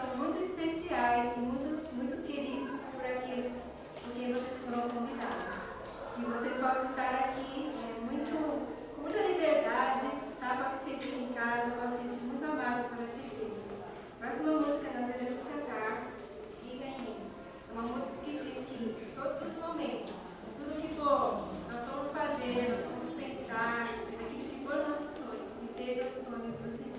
são muito especiais e muito queridos por aqueles por quem vocês foram convidados. Que vocês possam estar aqui com muita liberdade, tá? Possam se sentir em casa, possam se sentir muito amados por essa igreja. A próxima música que nós iremos cantar, Viva em Mim. É uma música que diz que todos os momentos, tudo que for, nós vamos fazer, nós vamos pensar, aquilo que for nossos sonhos, que sejam os sonhos do Senhor.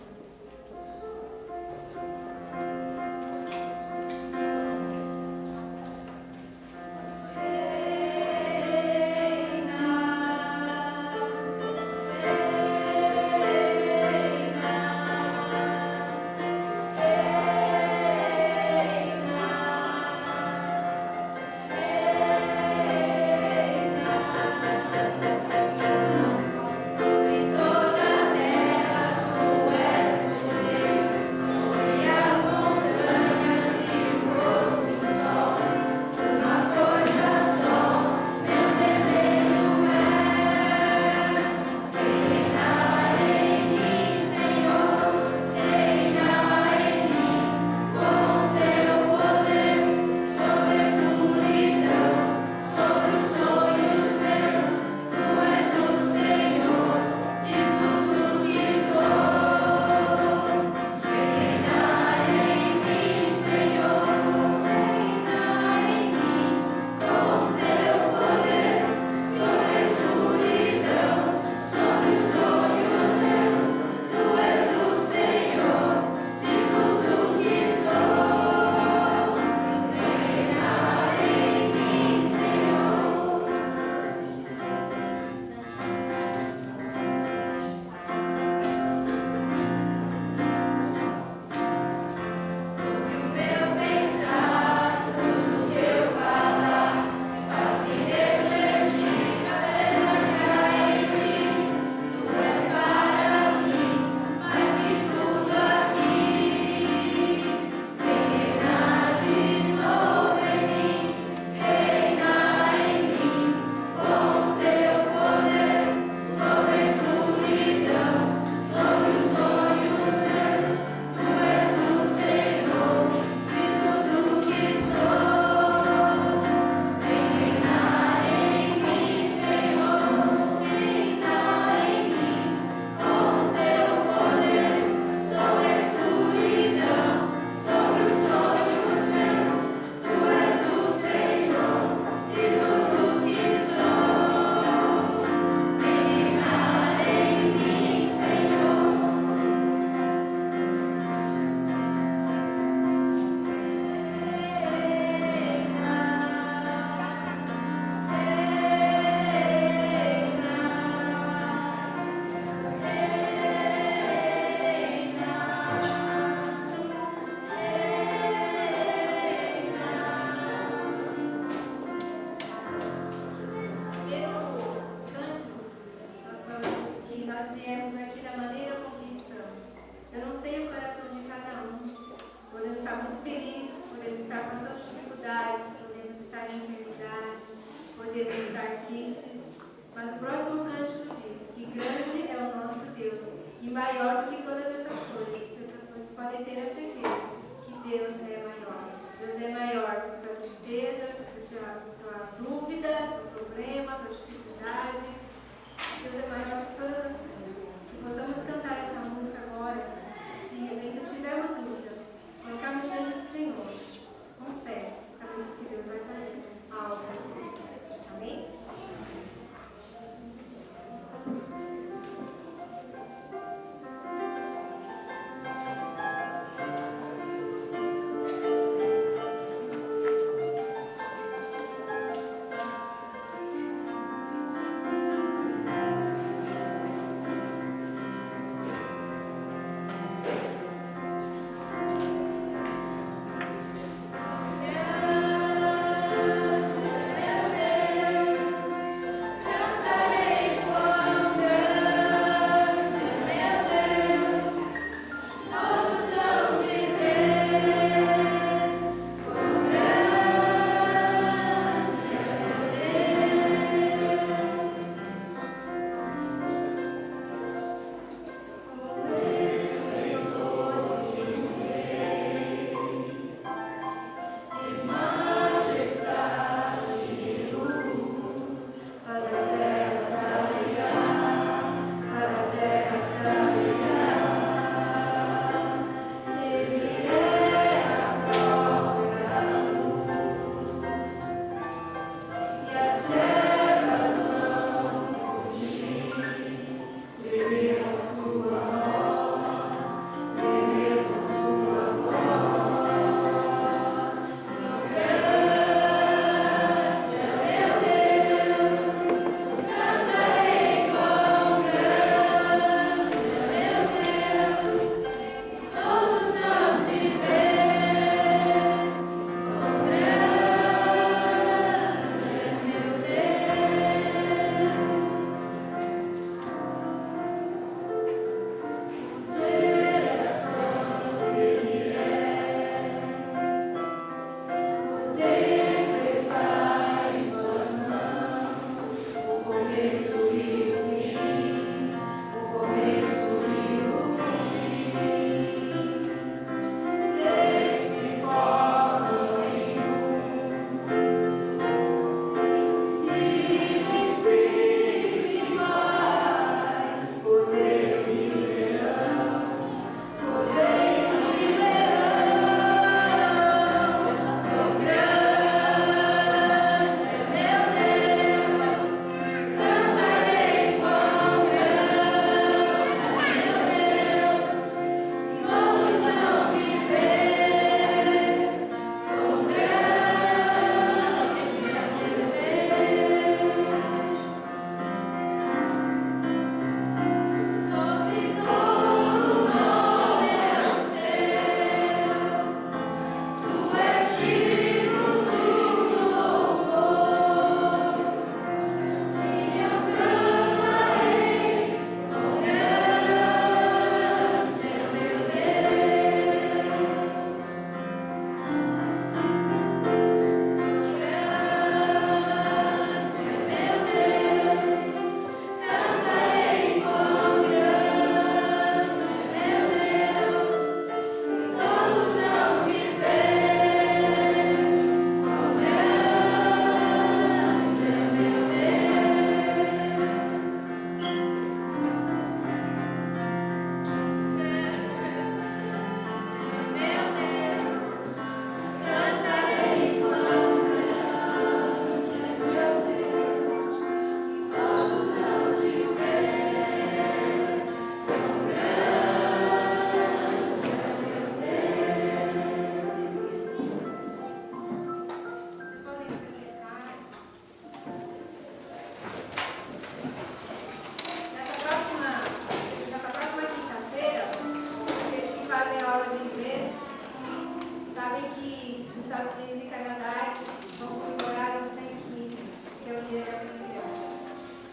sabem que os Estados Unidos e Canadá vão comemorar o Thanksgiving, que é o Dia da Ação de Graça.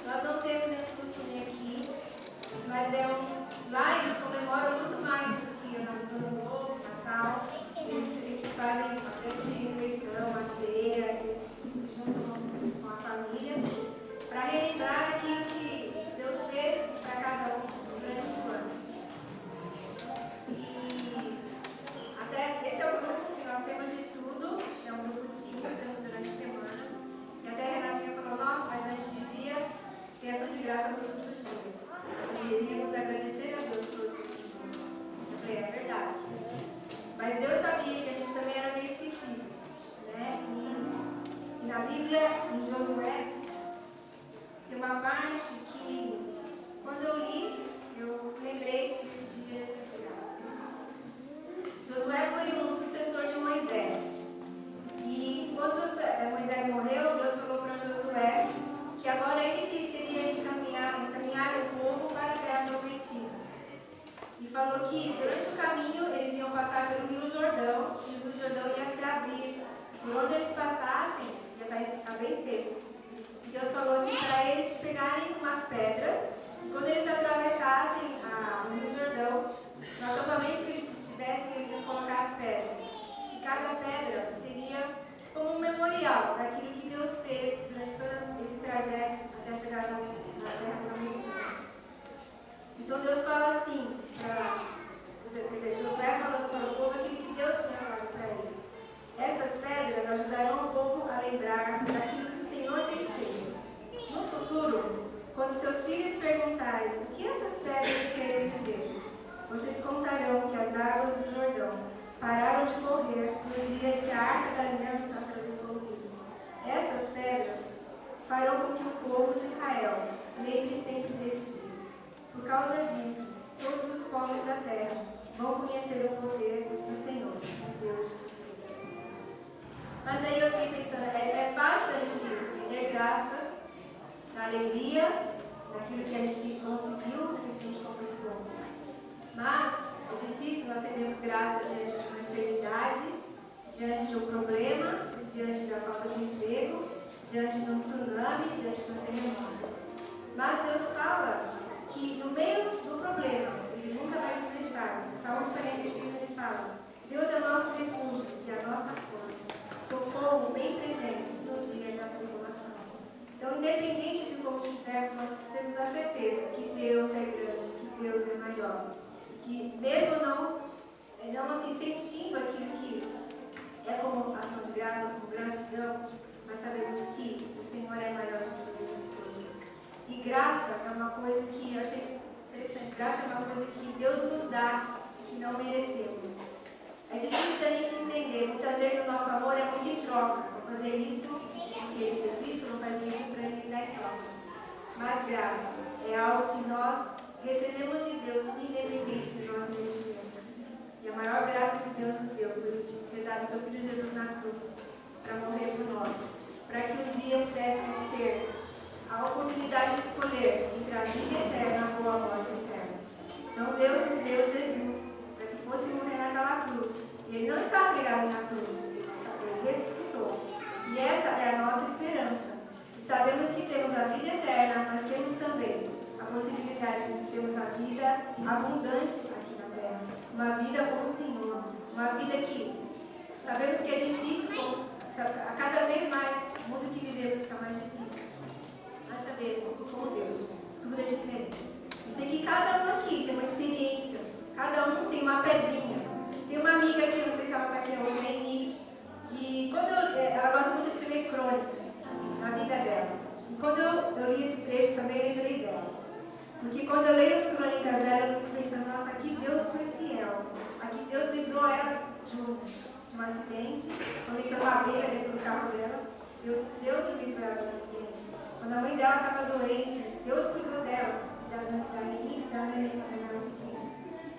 Nós não temos esse costume aqui, mas lá eles comemoram muito mais do que no Ano Novo, Natal. Eles fazem a grande refeição, a ceia, eles se juntam com a família para relembrar aquilo que Deus fez para cada um durante o ano. E até esse é o grupo que nós temos de estudo, é um grupo tímido, temos durante a semana. E até a Renatinha falou, nossa, mas a gente devia ter ação de graça todos os dias. Deveríamos agradecer a Deus todos os dias. Eu falei, é verdade. Mas Deus sabia que a gente também era meio esquecido. Né? E na Bíblia, em Josué, tem uma parte que, quando eu li, eu lembrei desse dia dessa graça. Josué foi um sucessor de Moisés. E quando Moisés morreu, Deus falou para Josué que agora ele que teria que encaminhar o povo para a terra prometida. E falou que durante o caminho eles iam passar pelo Rio Jordão, e o Rio Jordão ia se abrir. Por onde eles passassem, ia estar bem seco. E Deus falou assim para eles pegarem umas pedras, e quando eles atravessassem o Rio Jordão, no acampamento que eles estivessem, eles iam colocar as pedras. E cada pedra seria como um memorial daquilo que Deus fez durante todo esse trajeto até chegar na terra prometida. Então Deus fala assim, Josué falando para o povo aquilo que Deus tinha falado para ele. Essas pedras ajudarão o povo a lembrar daquilo que o Senhor tem feito. No futuro, quando seus filhos perguntarem o que essas pedras querem dizer, vocês contarão que as águas do Jordão pararam de correr no dia em que a Arca da Aliança atravessou o rio. Essas pedras farão com que o povo de Israel lembre sempre desse dia. Por causa disso, todos os povos da terra vão conhecer o poder do Senhor, o Deus de vocês. Mas aí eu fiquei pensando, é fácil a gente render graças na alegria, naquilo que a gente conseguiu, naquilo que a gente conquistou. Mas é difícil nós rendermos graça diante de uma enfermidade, diante de um problema, diante da falta de emprego, diante de um tsunami, diante de um terremoto. Mas Deus fala que no meio do problema, Ele nunca vai nos deixar. Em Salmos 46 ele fala, Deus é o nosso refúgio e a nossa força, socorro bem presente no dia da tribulação. Então, independente de como estivermos, nós temos a certeza que Deus é grande, que Deus é maior. Que mesmo não assim, sentindo aquilo que é como ação de graça, como gratidão, mas sabemos que o Senhor é maior do que todas as coisas. E graça é uma coisa que eu achei interessante. Graça é uma coisa que Deus nos dá, que não merecemos. É difícil da gente entender. Muitas vezes o nosso amor é muito em troca. Vou fazer isso porque Ele fez isso, vou fazer isso para Ele me dar em troca. Mas graça é algo que nós recebemos de Deus, independente de nós merecemos. E a maior graça que Deus nos deu foi ter dado o seu Filho Jesus na cruz para morrer por nós, para que um dia pudéssemos ter a oportunidade de escolher entre a vida eterna ou a morte eterna. Então Deus nos deu Jesus para que fosse morrer naquela cruz. E Ele não estava pregado na cruz, Ele ressuscitou. E essa é a nossa esperança. E sabemos que temos a vida eterna, mas temos também a possibilidade de termos a vida abundante aqui na terra. Uma vida com o Senhor. Uma vida que sabemos que é difícil, a cada vez mais o mundo que vivemos está mais difícil. Nós sabemos que com Deus tudo é diferente. Eu sei que cada um aqui tem uma experiência, cada um tem uma pedrinha. Tem uma amiga aqui, não sei se ela está aqui hoje, a Eni, e quando ela gosta muito de escrever crônicas, assim, na vida dela. E quando eu li esse trecho também, lembrei dela. Porque quando eu leio as crônicas dela, eu fico pensando, nossa, aqui Deus foi fiel. Aqui Deus livrou ela de um acidente, quando entrou uma abelha dentro do carro dela, Deus livrou ela do acidente. Quando a mãe dela estava doente, Deus cuidou dela, da Eni e da Nelly, quando ela era pequena.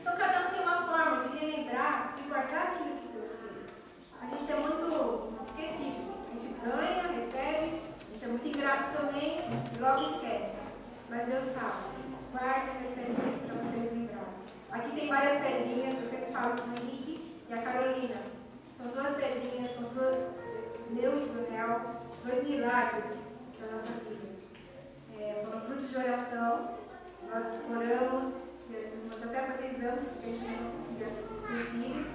Então cada um tem uma forma de relembrar, de guardar aquilo que Deus fez. A gente é muito esquecido. A gente ganha, recebe, a gente é muito ingrato também e logo esquece. Mas Deus fala, guarde essas pedrinhas para vocês lembrarem. Aqui tem várias pedrinhas, eu sempre falo com o Henrique e a Carolina. São marcos da nossa vida. Foram frutos de oração. Nós oramos, nós até fazer exames, porque a gente não conseguia ter filhos,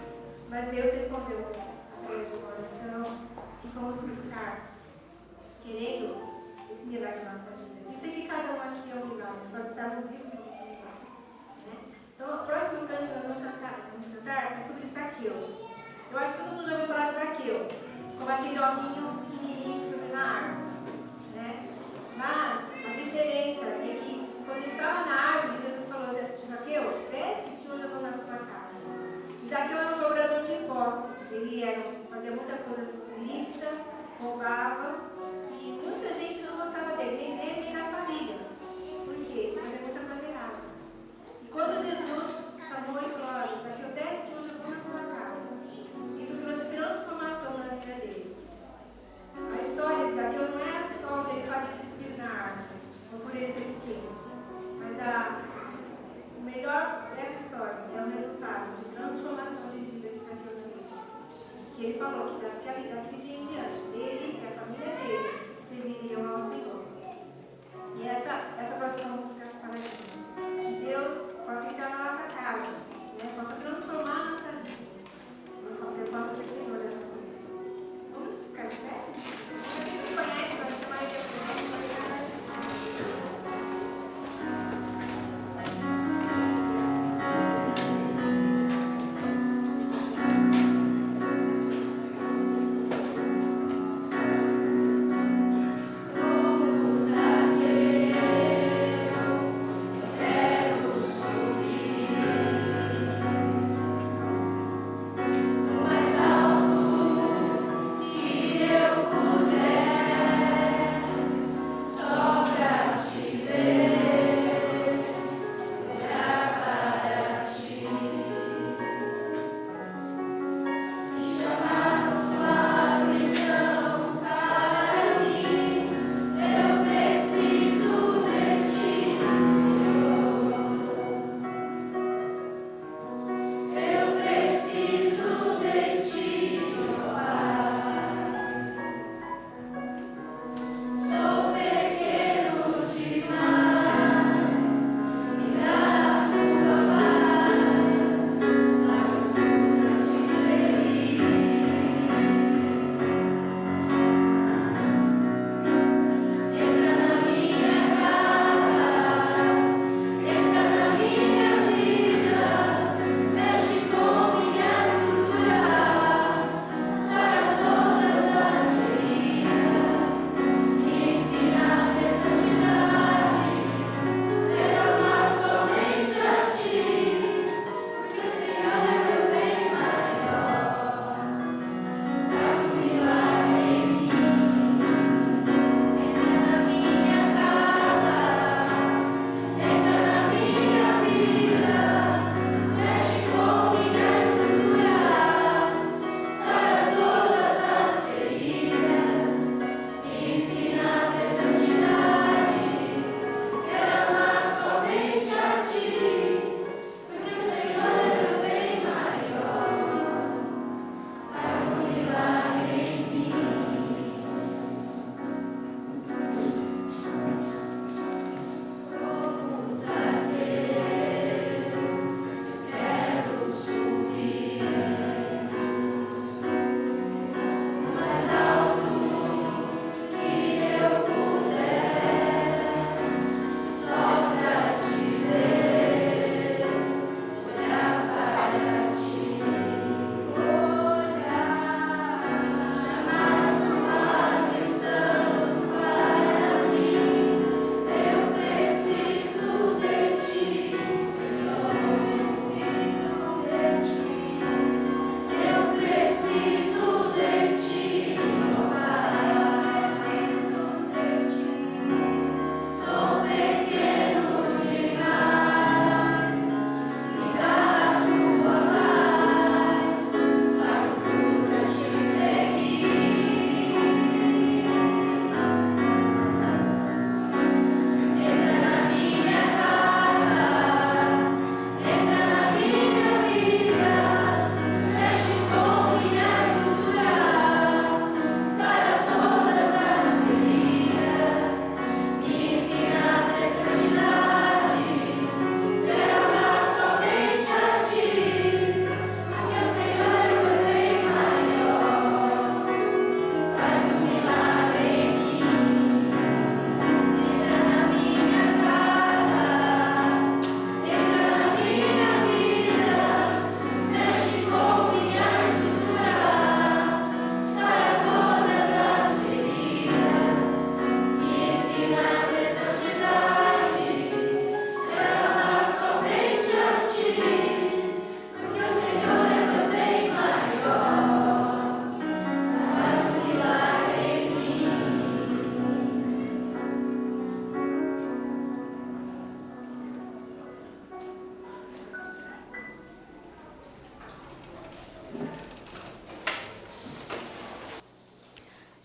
mas Deus respondeu através de uma oração que fomos buscar, querendo esse milagre na nossa vida. Isso é que cada um aqui é um milagre, só de estarmos vivos somos um milagre. Né? Então, o próximo canto que nós vamos cantar é sobre Zaqueu. Eu acho que todo mundo já ouviu falar de Zaqueu, como aquele hominho pequenininho que subiu na árvore. Né? Mas a diferença é que quando ele estava na árvore, Jesus falou: Zaqueu, desce que hoje eu vou na sua casa. E Zaqueu era um cobrador de impostos. Ele fazia muitas coisas ilícitas, roubava, e muita gente não gostava dele, nem dele, nem da família. Por quê? Porque fazia muita coisa errada. E quando Jesus chamou e falou: Zaqueu, desce que hoje eu vou na tua casa. Isso trouxe transformação na vida dele. A história de Zaqueu não é só o fato de subir na árvore, ou por ele ser pequeno, mas o melhor dessa história é o resultado de transformação de vida que Zaqueu teve. Que ele falou que daquele dia em diante, ele e a família dele serviriam ao Senhor. E essa próxima música fala disso. Que Deus possa entrar na nossa casa, né? Possa transformar a nossa vida. Deus possa ser Senhor das nossas vidas. Vamos ficar de pé? Quem se conhece, vai chamar ele de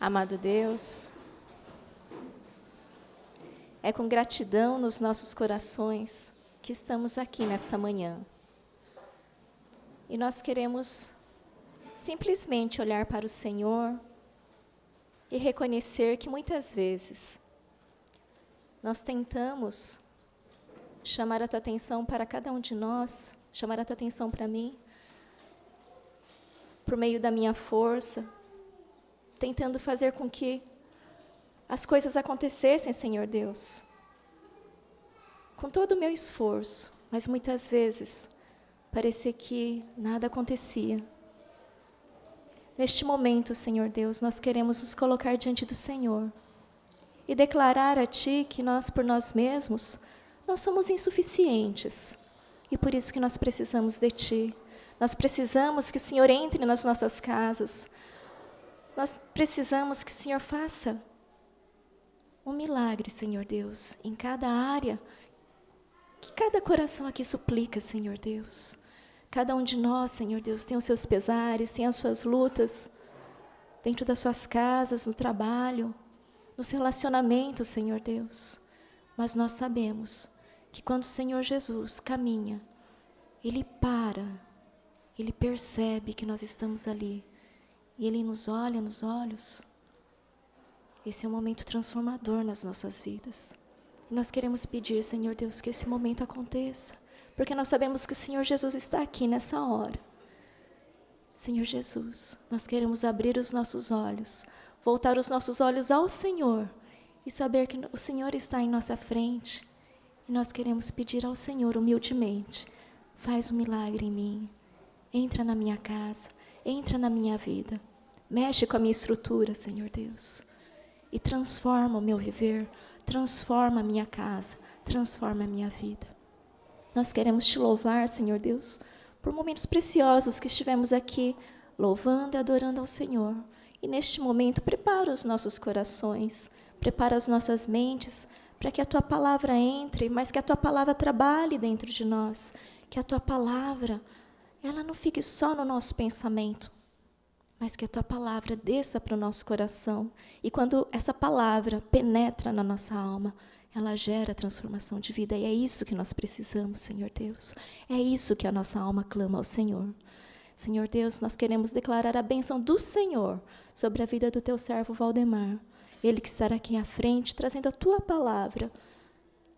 Amado Deus, é com gratidão nos nossos corações que estamos aqui nesta manhã. E nós queremos simplesmente olhar para o Senhor e reconhecer que muitas vezes nós tentamos chamar a tua atenção para cada um de nós, chamar a tua atenção para mim, por meio da minha força, tentando fazer com que as coisas acontecessem, Senhor Deus, com todo o meu esforço, mas muitas vezes parecia que nada acontecia. Neste momento, Senhor Deus, nós queremos nos colocar diante do Senhor e declarar a Ti que nós, por nós mesmos, nós somos insuficientes e por isso que nós precisamos de Ti. Nós precisamos que o Senhor entre nas nossas casas. Nós precisamos que o Senhor faça um milagre, Senhor Deus, em cada área, que cada coração aqui suplica, Senhor Deus. Cada um de nós, Senhor Deus, tem os seus pesares, tem as suas lutas, dentro das suas casas, no trabalho, nos relacionamentos, Senhor Deus. Mas nós sabemos que quando o Senhor Jesus caminha, Ele para, Ele percebe que nós estamos ali, e Ele nos olha nos olhos. Esse é um momento transformador nas nossas vidas. E nós queremos pedir, Senhor Deus, que esse momento aconteça, porque nós sabemos que o Senhor Jesus está aqui nessa hora. Senhor Jesus, nós queremos abrir os nossos olhos, voltar os nossos olhos ao Senhor e saber que o Senhor está em nossa frente. E nós queremos pedir ao Senhor humildemente, faz um milagre em mim, entra na minha casa, entra na minha vida, mexe com a minha estrutura, Senhor Deus, e transforma o meu viver, transforma a minha casa, transforma a minha vida. Nós queremos te louvar, Senhor Deus, por momentos preciosos que estivemos aqui, louvando e adorando ao Senhor. E neste momento, prepara os nossos corações, prepara as nossas mentes, para que a Tua palavra entre, mas que a Tua palavra trabalhe dentro de nós, que a Tua palavra, ela não fique só no nosso pensamento, mas que a Tua palavra desça para o nosso coração. E quando essa palavra penetra na nossa alma, ela gera transformação de vida. E é isso que nós precisamos, Senhor Deus. É isso que a nossa alma clama ao Senhor. Senhor Deus, nós queremos declarar a bênção do Senhor sobre a vida do Teu servo Valdemar. Ele que estará aqui à frente, trazendo a Tua palavra.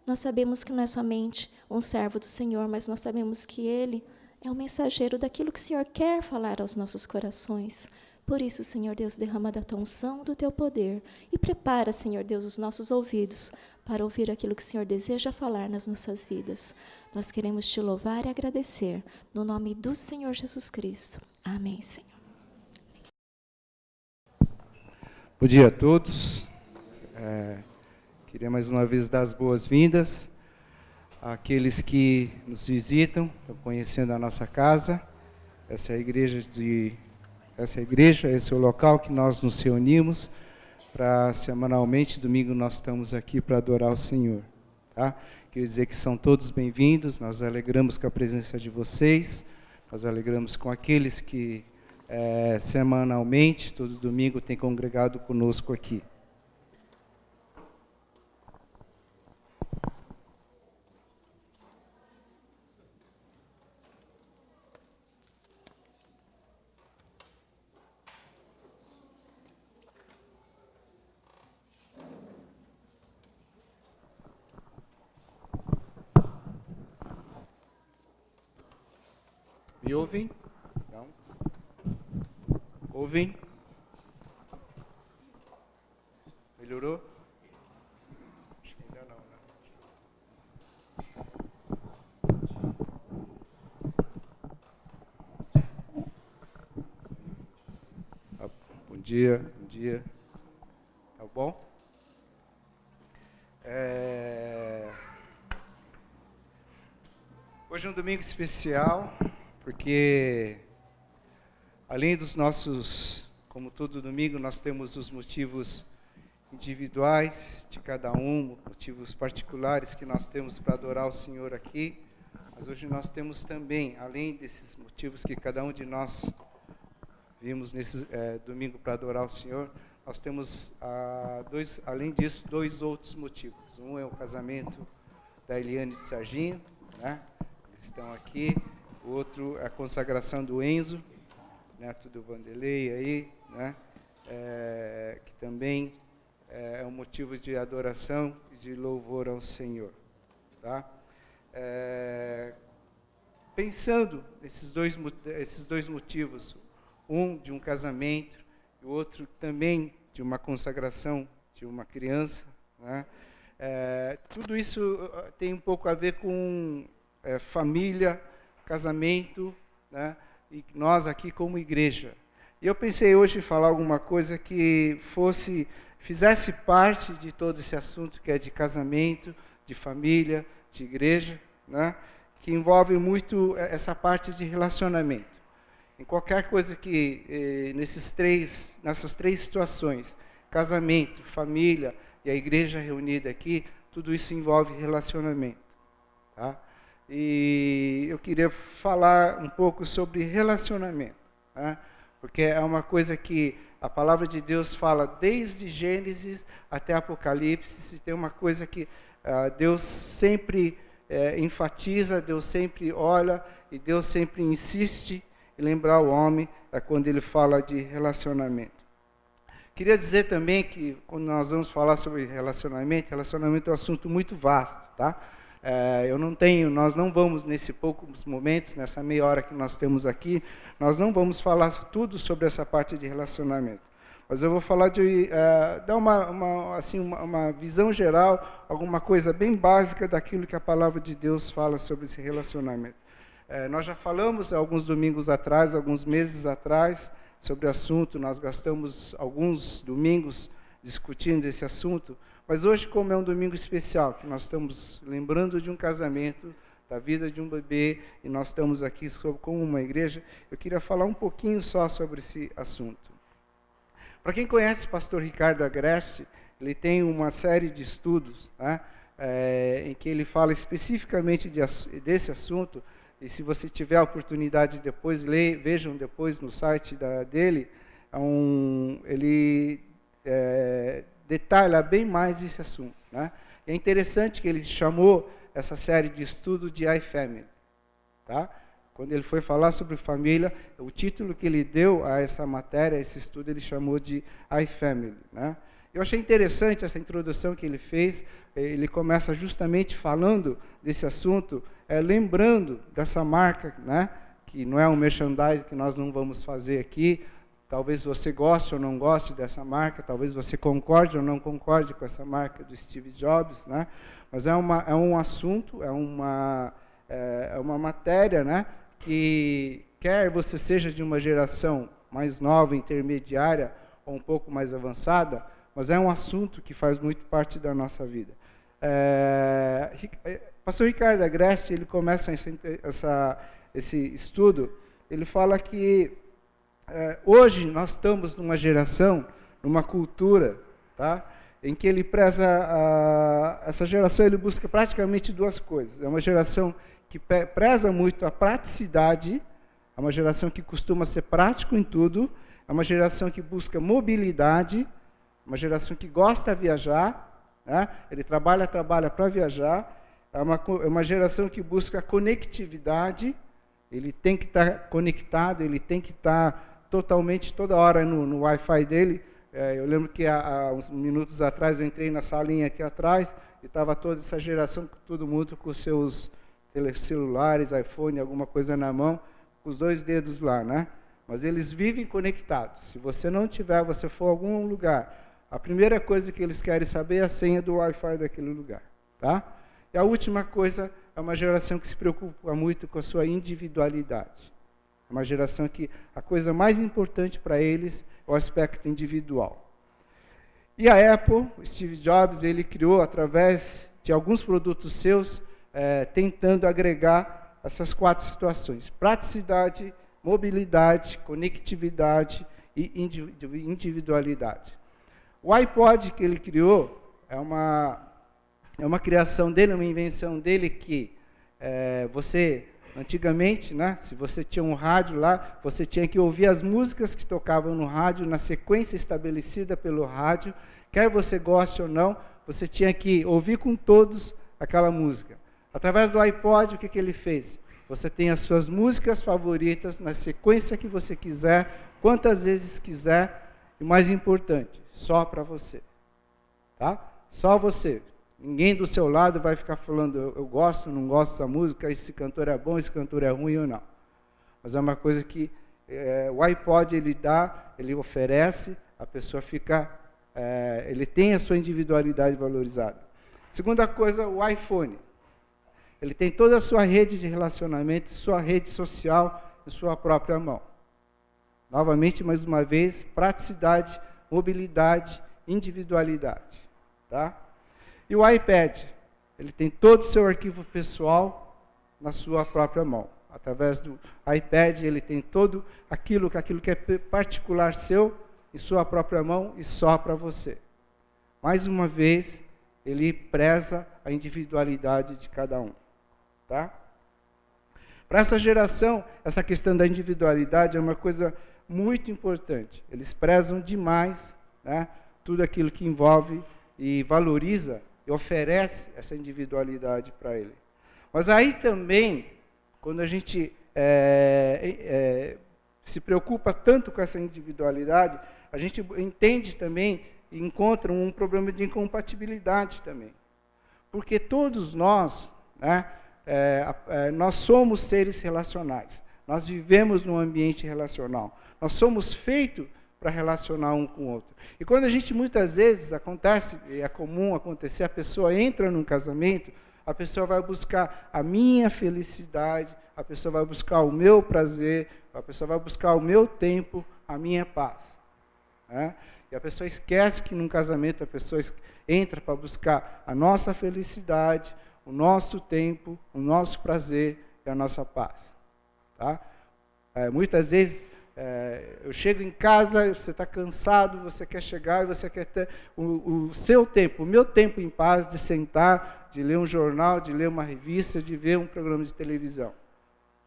Nós sabemos que não é somente um servo do Senhor, mas nós sabemos que ele é um mensageiro daquilo que o Senhor quer falar aos nossos corações. Por isso, Senhor Deus, derrama da Tua unção, do Teu poder. E prepara, Senhor Deus, os nossos ouvidos para ouvir aquilo que o Senhor deseja falar nas nossas vidas. Nós queremos Te louvar e agradecer, no nome do Senhor Jesus Cristo. Amém, Senhor. Bom dia a todos. Queria mais uma vez dar as boas-vindas àqueles que nos visitam, estão conhecendo a nossa casa. Essa é a igreja, esse é o local que nós nos reunimos para semanalmente, domingo nós estamos aqui para adorar o Senhor. Tá? Queria dizer que são todos bem-vindos, nós alegramos com a presença de vocês, nós alegramos com aqueles que semanalmente, todo domingo, têm congregado conosco aqui. Me ouvem? Não? Ouvem? Melhorou? Acho que ainda não, né? Bom dia, bom dia. Tá bom? Hoje é um domingo especial, porque além dos nossos, como todo domingo, nós temos os motivos individuais de cada um, motivos particulares que nós temos para adorar o Senhor aqui, mas hoje nós temos também, além desses motivos que cada um de nós vimos nesse domingo para adorar o Senhor, nós temos, além disso, 2 outros motivos. Um é o casamento da Eliane de Serginho, né? Eles estão aqui. O outro é a consagração do Enzo, neto do Vanderlei aí, né? Que também é um motivo de adoração e de louvor ao Senhor. Tá? Pensando nesses dois motivos, um de um casamento e o outro também de uma consagração de uma criança, né? Tudo isso tem um pouco a ver com família, casamento, né? E nós aqui como igreja. E eu pensei hoje em falar alguma coisa que fizesse parte de todo esse assunto que é de casamento, de família, de igreja, né? Que envolve muito essa parte de relacionamento. Em qualquer coisa que, nessas três situações, casamento, família e a igreja reunida aqui, tudo isso envolve relacionamento. Tá? E eu queria falar um pouco sobre relacionamento, né? Porque é uma coisa que a palavra de Deus fala desde Gênesis até Apocalipse. Se tem uma coisa que Deus sempre enfatiza, Deus sempre olha e Deus sempre insiste em lembrar o homem quando ele fala de relacionamento. Queria dizer também que quando nós vamos falar sobre relacionamento é um assunto muito vasto, tá? Nós não vamos, nesses poucos momentos, nessa meia hora que nós temos aqui, nós não vamos falar tudo sobre essa parte de relacionamento. Mas eu vou falar dar uma visão geral, alguma coisa bem básica daquilo que a palavra de Deus fala sobre esse relacionamento. Nós já falamos alguns domingos atrás, alguns meses atrás, sobre o assunto, nós gastamos alguns domingos discutindo esse assunto, mas hoje, como é um domingo especial, que nós estamos lembrando de um casamento, da vida de um bebê, e nós estamos aqui como uma igreja, eu queria falar um pouquinho só sobre esse assunto. Para quem conhece o pastor Ricardo Agreste, ele tem uma série de estudos, né, em que ele fala especificamente desse assunto, e se você tiver a oportunidade depois, vejam depois no site dele, ele detalha bem mais esse assunto, né? É interessante que ele chamou essa série de estudo de iFamily, tá? Quando ele foi falar sobre família, o título que ele deu a essa matéria, esse estudo, ele chamou de iFamily, né? Eu achei interessante essa introdução que ele fez. Ele começa justamente falando desse assunto, lembrando dessa marca, né? Que não é um merchandising que nós não vamos fazer aqui. Talvez você goste ou não goste dessa marca, talvez você concorde ou não concorde com essa marca do Steve Jobs, né? Mas é um assunto, é uma matéria, né? Que quer você seja de uma geração mais nova, intermediária ou um pouco mais avançada, mas é um assunto que faz muito parte da nossa vida. Pastor Ricardo Agreste, ele começa esse estudo, ele fala que hoje nós estamos numa geração, numa cultura, tá? Em que ele preza, essa geração ele busca praticamente 2 coisas. É uma geração que preza muito a praticidade, é uma geração que costuma ser prático em tudo, é uma geração que busca mobilidade, uma geração que gosta de viajar, né? Ele trabalha para viajar, é uma geração que busca conectividade, ele tem que estar conectado, ele tem que estar totalmente, toda hora no Wi-Fi dele. Eu lembro que há uns minutos atrás eu entrei na salinha aqui atrás e estava toda essa geração, todo mundo com seus celulares, iPhone, alguma coisa na mão, com os 2 dedos lá, né? Mas eles vivem conectados. Se você não tiver, você for a algum lugar, a primeira coisa que eles querem saber é a senha do Wi-Fi daquele lugar, tá? E a última coisa é uma geração que se preocupa muito com a sua individualidade. É uma geração que a coisa mais importante para eles é o aspecto individual. E a Apple, o Steve Jobs, ele criou através de alguns produtos seus, tentando agregar essas 4 situações: praticidade, mobilidade, conectividade e individualidade. O iPod que ele criou é uma criação dele, uma invenção dele que você Antigamente, né, se você tinha um rádio lá, você tinha que ouvir as músicas que tocavam no rádio, na sequência estabelecida pelo rádio, quer você goste ou não, você tinha que ouvir com todos aquela música. Através do iPod, o que ele fez? Você tem as suas músicas favoritas, na sequência que você quiser, quantas vezes quiser, e mais importante, só para você. Tá? Só você. Ninguém do seu lado vai ficar falando, eu gosto, não gosto dessa música, esse cantor é bom, esse cantor é ruim ou não. Mas é uma coisa que o iPod ele dá, ele oferece, a pessoa fica, ele tem a sua individualidade valorizada. Segunda coisa, o iPhone. Ele tem toda a sua rede de relacionamento, sua rede social em sua própria mão. Novamente, mais uma vez, praticidade, mobilidade, individualidade. Tá? E o iPad, ele tem todo o seu arquivo pessoal na sua própria mão. Através do iPad, ele tem todo aquilo que é particular seu, em sua própria mão e só para você. Mais uma vez, ele preza a individualidade de cada um. Tá? Para essa geração, essa questão da individualidade é uma coisa muito importante. Eles prezam demais, né, tudo aquilo que envolve e valoriza e oferece essa individualidade para ele. Mas aí também, quando a gente se preocupa tanto com essa individualidade, a gente entende também e encontra um problema de incompatibilidade também. Porque todos nós, né, nós somos seres relacionais. Nós vivemos num ambiente relacional. Nós somos feitos para relacionar um com o outro. E quando a gente, muitas vezes, acontece, e é comum acontecer, a pessoa entra num casamento, a pessoa vai buscar a minha felicidade, a pessoa vai buscar o meu prazer, a pessoa vai buscar o meu tempo, a minha paz. Né? E a pessoa esquece que num casamento a pessoa entra para buscar a nossa felicidade, o nosso tempo, o nosso prazer e a nossa paz. Tá? Muitas vezes, eu chego em casa, você está cansado, você quer chegar e você quer ter o seu tempo, o meu tempo em paz de sentar, de ler um jornal, de ler uma revista, de ver um programa de televisão.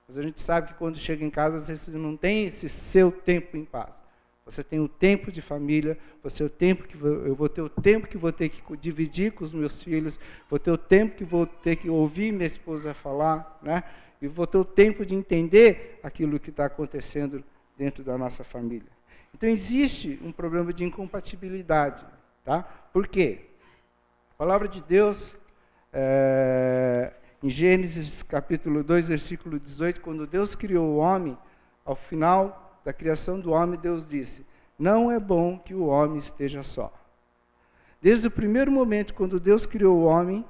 Mas a gente sabe que quando chega em casa, às vezes você não tem esse seu tempo em paz. Você tem o tempo de família, eu vou ter o tempo que vou ter que dividir com os meus filhos, vou ter o tempo que vou ter que ouvir minha esposa falar, né? E vou ter o tempo de entender aquilo que está acontecendo dentro da nossa família. Então, existe um problema de incompatibilidade. Tá? Por quê? A palavra de Deus, em Gênesis capítulo 2, versículo 18, quando Deus criou o homem, ao final da criação do homem, Deus disse, não é bom que o homem esteja só. Desde o primeiro momento, quando Deus criou o homem,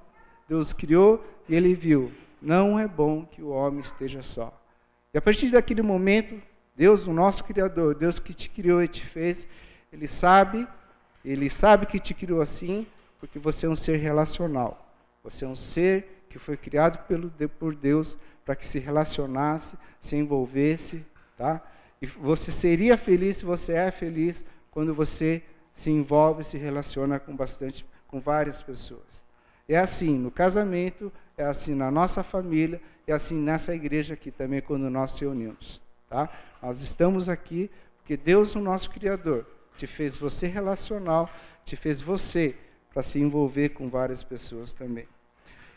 Deus criou e ele viu, não é bom que o homem esteja só. E a partir daquele momento, Deus, o nosso Criador, Deus que te criou e te fez, Ele sabe que te criou assim, porque você é um ser relacional. Você é um ser que foi criado por Deus para que se relacionasse, se envolvesse, tá? E você seria feliz, se você é feliz, quando você se envolve, se relaciona com várias pessoas. É assim no casamento, é assim na nossa família, é assim nessa igreja aqui também, quando nós se unimos. Tá? Nós estamos aqui porque Deus, o nosso Criador, te fez você relacional, te fez você para se envolver com várias pessoas também.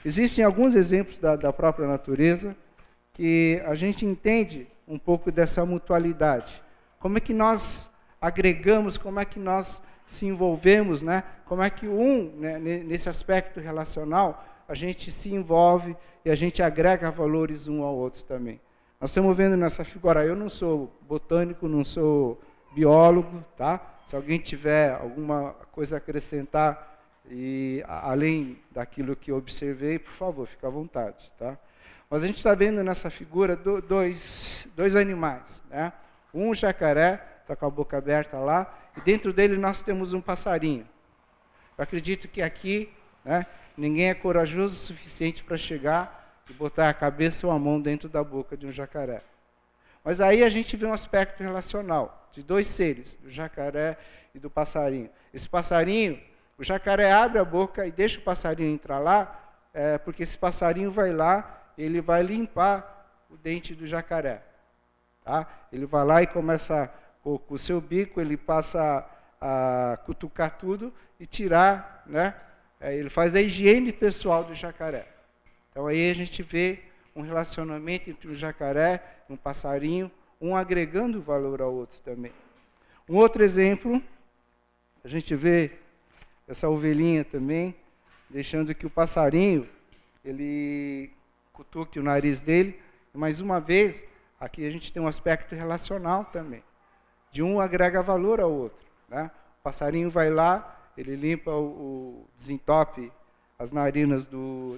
Existem alguns exemplos da própria natureza que a gente entende um pouco dessa mutualidade. Como é que nós agregamos, como é que nós se envolvemos, né? Como é que né, nesse aspecto relacional, a gente se envolve e a gente agrega valores um ao outro também. Nós estamos vendo nessa figura, eu não sou botânico, não sou biólogo, tá? Se alguém tiver alguma coisa a acrescentar, além daquilo que eu observei, por favor, fique à vontade, tá? Mas a gente está vendo nessa figura dois animais, né? Um jacaré, está com a boca aberta lá, e dentro dele nós temos um passarinho. Eu acredito que aqui, né, ninguém é corajoso o suficiente para chegar e botar a cabeça ou a mão dentro da boca de um jacaré. Mas aí a gente vê um aspecto relacional, de dois seres, do jacaré e do passarinho. Esse passarinho, o jacaré abre a boca e deixa o passarinho entrar lá, porque esse passarinho vai lá, ele vai limpar o dente do jacaré. Tá? Ele vai lá e começa, com o seu bico, ele passa a cutucar tudo e tirar, né? Ele faz a higiene pessoal do jacaré. Então aí a gente vê um relacionamento entre o jacaré e um passarinho, um agregando valor ao outro também. Um outro exemplo, a gente vê essa ovelhinha também, deixando que o passarinho, ele cutuque o nariz dele. Mais uma vez, aqui a gente tem um aspecto relacional também. De um agrega valor ao outro. Né? O passarinho vai lá, ele limpa, desentope as narinas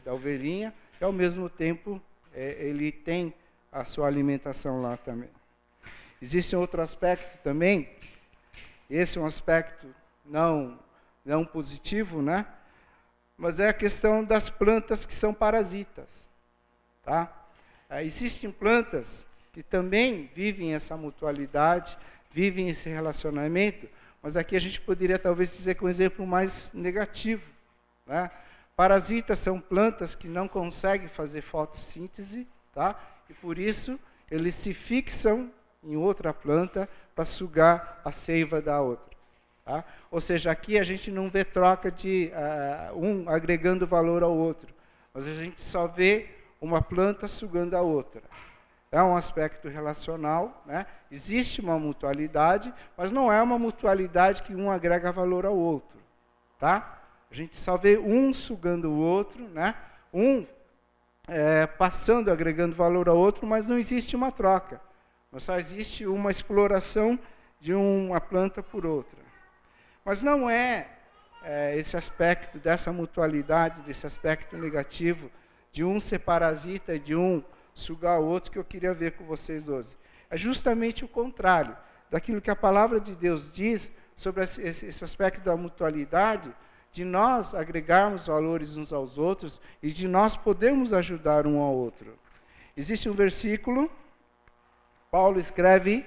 da ovelhinha, e ao mesmo tempo ele tem a sua alimentação lá também. Existe outro aspecto também, esse é um aspecto não positivo, né? Mas é a questão das plantas que são parasitas. Tá? Existem plantas que também vivem essa mutualidade, vivem esse relacionamento, mas aqui a gente poderia talvez dizer com um exemplo mais negativo. Né? Parasitas são plantas que não conseguem fazer fotossíntese, tá? E por isso eles se fixam em outra planta para sugar a seiva da outra. Tá? Ou seja, aqui a gente não vê troca de um agregando valor ao outro, mas a gente só vê uma planta sugando a outra. É um aspecto relacional, né? Existe uma mutualidade, mas não é uma mutualidade que um agrega valor ao outro. Tá? A gente só vê um sugando o outro, né? Um passando, agregando valor ao outro, mas não existe uma troca. Mas só existe uma exploração de uma planta por outra. Mas não é esse aspecto dessa mutualidade, desse aspecto negativo, de um ser parasita, de um sugar o outro, que eu queria ver com vocês hoje. É justamente o contrário daquilo que a palavra de Deus diz sobre esse aspecto da mutualidade, de nós agregarmos valores uns aos outros e de nós podermos ajudar um ao outro. Existe um versículo, Paulo escreve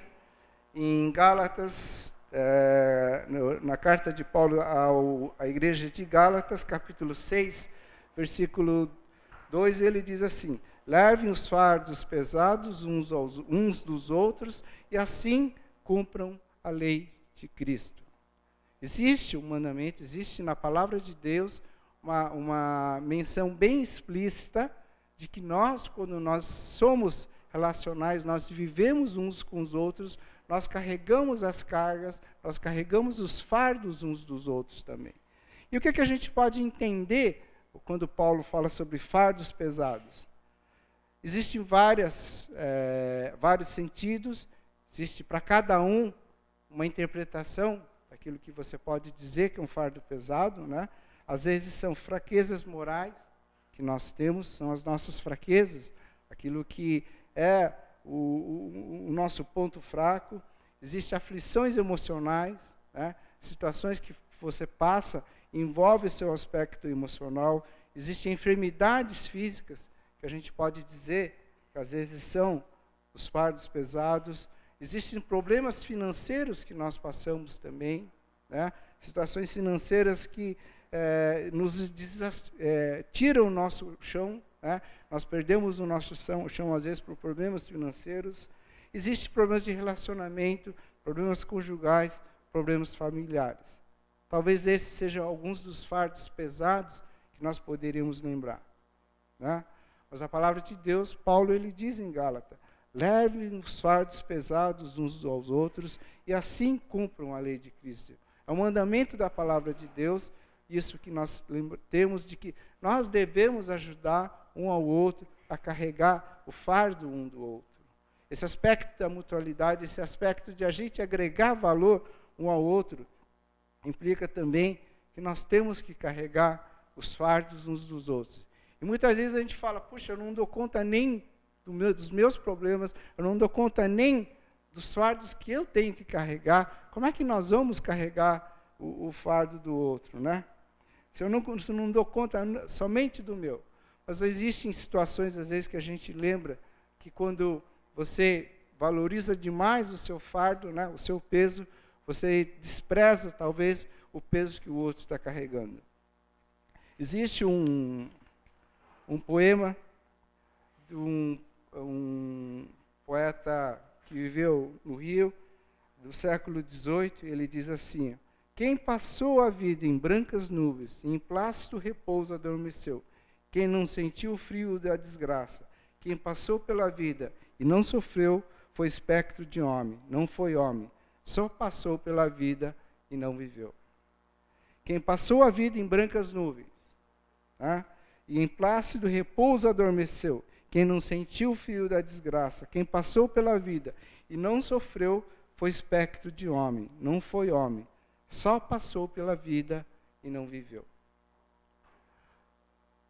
em Gálatas, na carta de Paulo à igreja de Gálatas, capítulo 6, versículo 2, ele diz assim: levem os fardos pesados uns dos outros e assim cumpram a lei de Cristo. Existe um mandamento, existe na palavra de Deus uma menção bem explícita de que nós, quando nós somos relacionais, nós vivemos uns com os outros, nós carregamos as cargas, nós carregamos os fardos uns dos outros também. E o que a gente pode entender quando Paulo fala sobre fardos pesados? Existem vários sentidos, existe para cada um uma interpretação daquilo que você pode dizer que é um fardo pesado, né? Às vezes são fraquezas morais que nós temos, são as nossas fraquezas, aquilo que é o nosso ponto fraco. Existem aflições emocionais, né? Situações que você passa, envolve o seu aspecto emocional. Existem enfermidades físicas, que a gente pode dizer que às vezes são os fardos pesados. Existem problemas financeiros que nós passamos também, né? Situações financeiras que tiram o nosso chão, né? Nós perdemos o nosso chão às vezes por problemas financeiros. Existem problemas de relacionamento, problemas conjugais, problemas familiares. Talvez esses sejam alguns dos fardos pesados que nós poderíamos lembrar, né? Mas a palavra de Deus, Paulo, ele diz em Gálatas: levem os fardos pesados uns aos outros e assim cumpram a lei de Cristo. É um mandamento da palavra de Deus, isso que nós temos de que nós devemos ajudar um ao outro a carregar o fardo um do outro. Esse aspecto da mutualidade, esse aspecto de a gente agregar valor um ao outro, implica também que nós temos que carregar os fardos uns dos outros. E muitas vezes a gente fala: puxa, eu não dou conta nem dos meus problemas, eu não dou conta nem dos fardos que eu tenho que carregar. Como é que nós vamos carregar o fardo do outro, né? Se eu não dou conta somente do meu. Mas existem situações, às vezes, que a gente lembra que quando você valoriza demais o seu fardo, né, o seu peso, você despreza, talvez, o peso que o outro está carregando. Existe um poema de um um poeta que viveu no Rio, do século XVIII, ele diz assim: quem passou a vida em brancas nuvens, em plácido repouso adormeceu. Quem não sentiu o frio da desgraça, quem passou pela vida e não sofreu, foi espectro de homem, não foi homem, só passou pela vida e não viveu. Quem passou a vida em brancas nuvens, tá? E em plácido repouso adormeceu. Quem não sentiu o frio da desgraça, quem passou pela vida e não sofreu, foi espectro de homem, não foi homem, só passou pela vida e não viveu.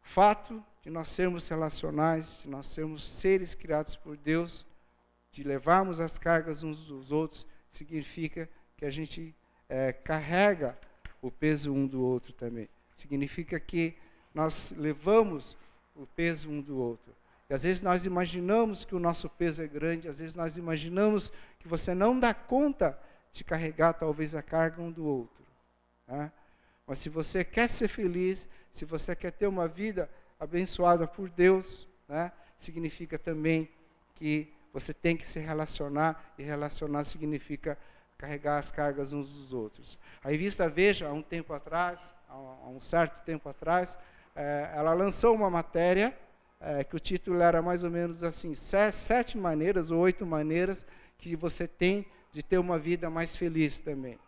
O fato de nós sermos relacionais, de nós sermos seres criados por Deus, de levarmos as cargas uns dos outros, significa que a gente carrega o peso um do outro também. Significa que nós levamos o peso um do outro. E às vezes nós imaginamos que o nosso peso é grande, às vezes nós imaginamos que você não dá conta de carregar talvez a carga um do outro. Né? Mas se você quer ser feliz, se você quer ter uma vida abençoada por Deus, né, significa também que você tem que se relacionar, e relacionar significa carregar as cargas uns dos outros. A revista Veja, há um certo tempo atrás, ela lançou uma matéria que o título era mais ou menos assim: 7 maneiras ou 8 maneiras que você tem de ter uma vida mais feliz também.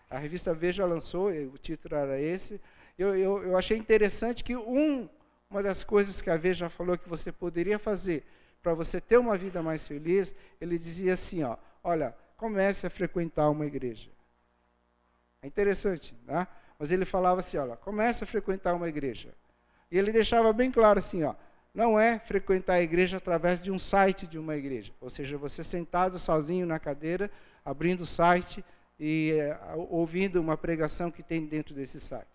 A revista Veja lançou, o título era esse. Eu achei interessante que uma das coisas que a Veja falou que você poderia fazer para você ter uma vida mais feliz, ele dizia assim, olha, comece a frequentar uma igreja. É interessante, né? Mas ele falava assim, olha, comece a frequentar uma igreja. E ele deixava bem claro assim, não é frequentar a igreja através de um site de uma igreja. Ou seja, você sentado sozinho na cadeira, abrindo o site e ouvindo uma pregação que tem dentro desse site.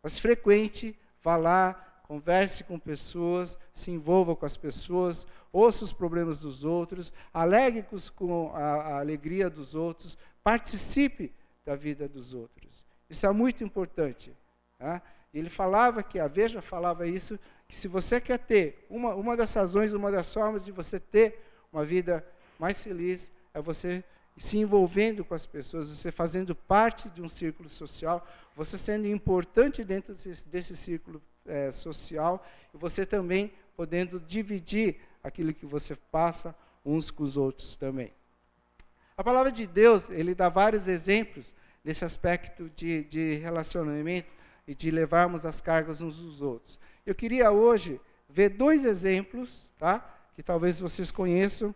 Mas frequente, vá lá, converse com pessoas, se envolva com as pessoas, ouça os problemas dos outros, alegre com a alegria dos outros, participe da vida dos outros. Isso é muito importante. Né? Ele falava que, a Veja falava isso, que se você quer ter, uma das razões, uma das formas de você ter uma vida mais feliz, é você se envolvendo com as pessoas, você fazendo parte de um círculo social, você sendo importante dentro desse círculo social, e você também podendo dividir aquilo que você passa uns com os outros também. A palavra de Deus, ele dá vários exemplos nesse aspecto de relacionamento e de levarmos as cargas uns dos outros. Eu queria hoje ver 2 exemplos, tá? Que talvez vocês conheçam,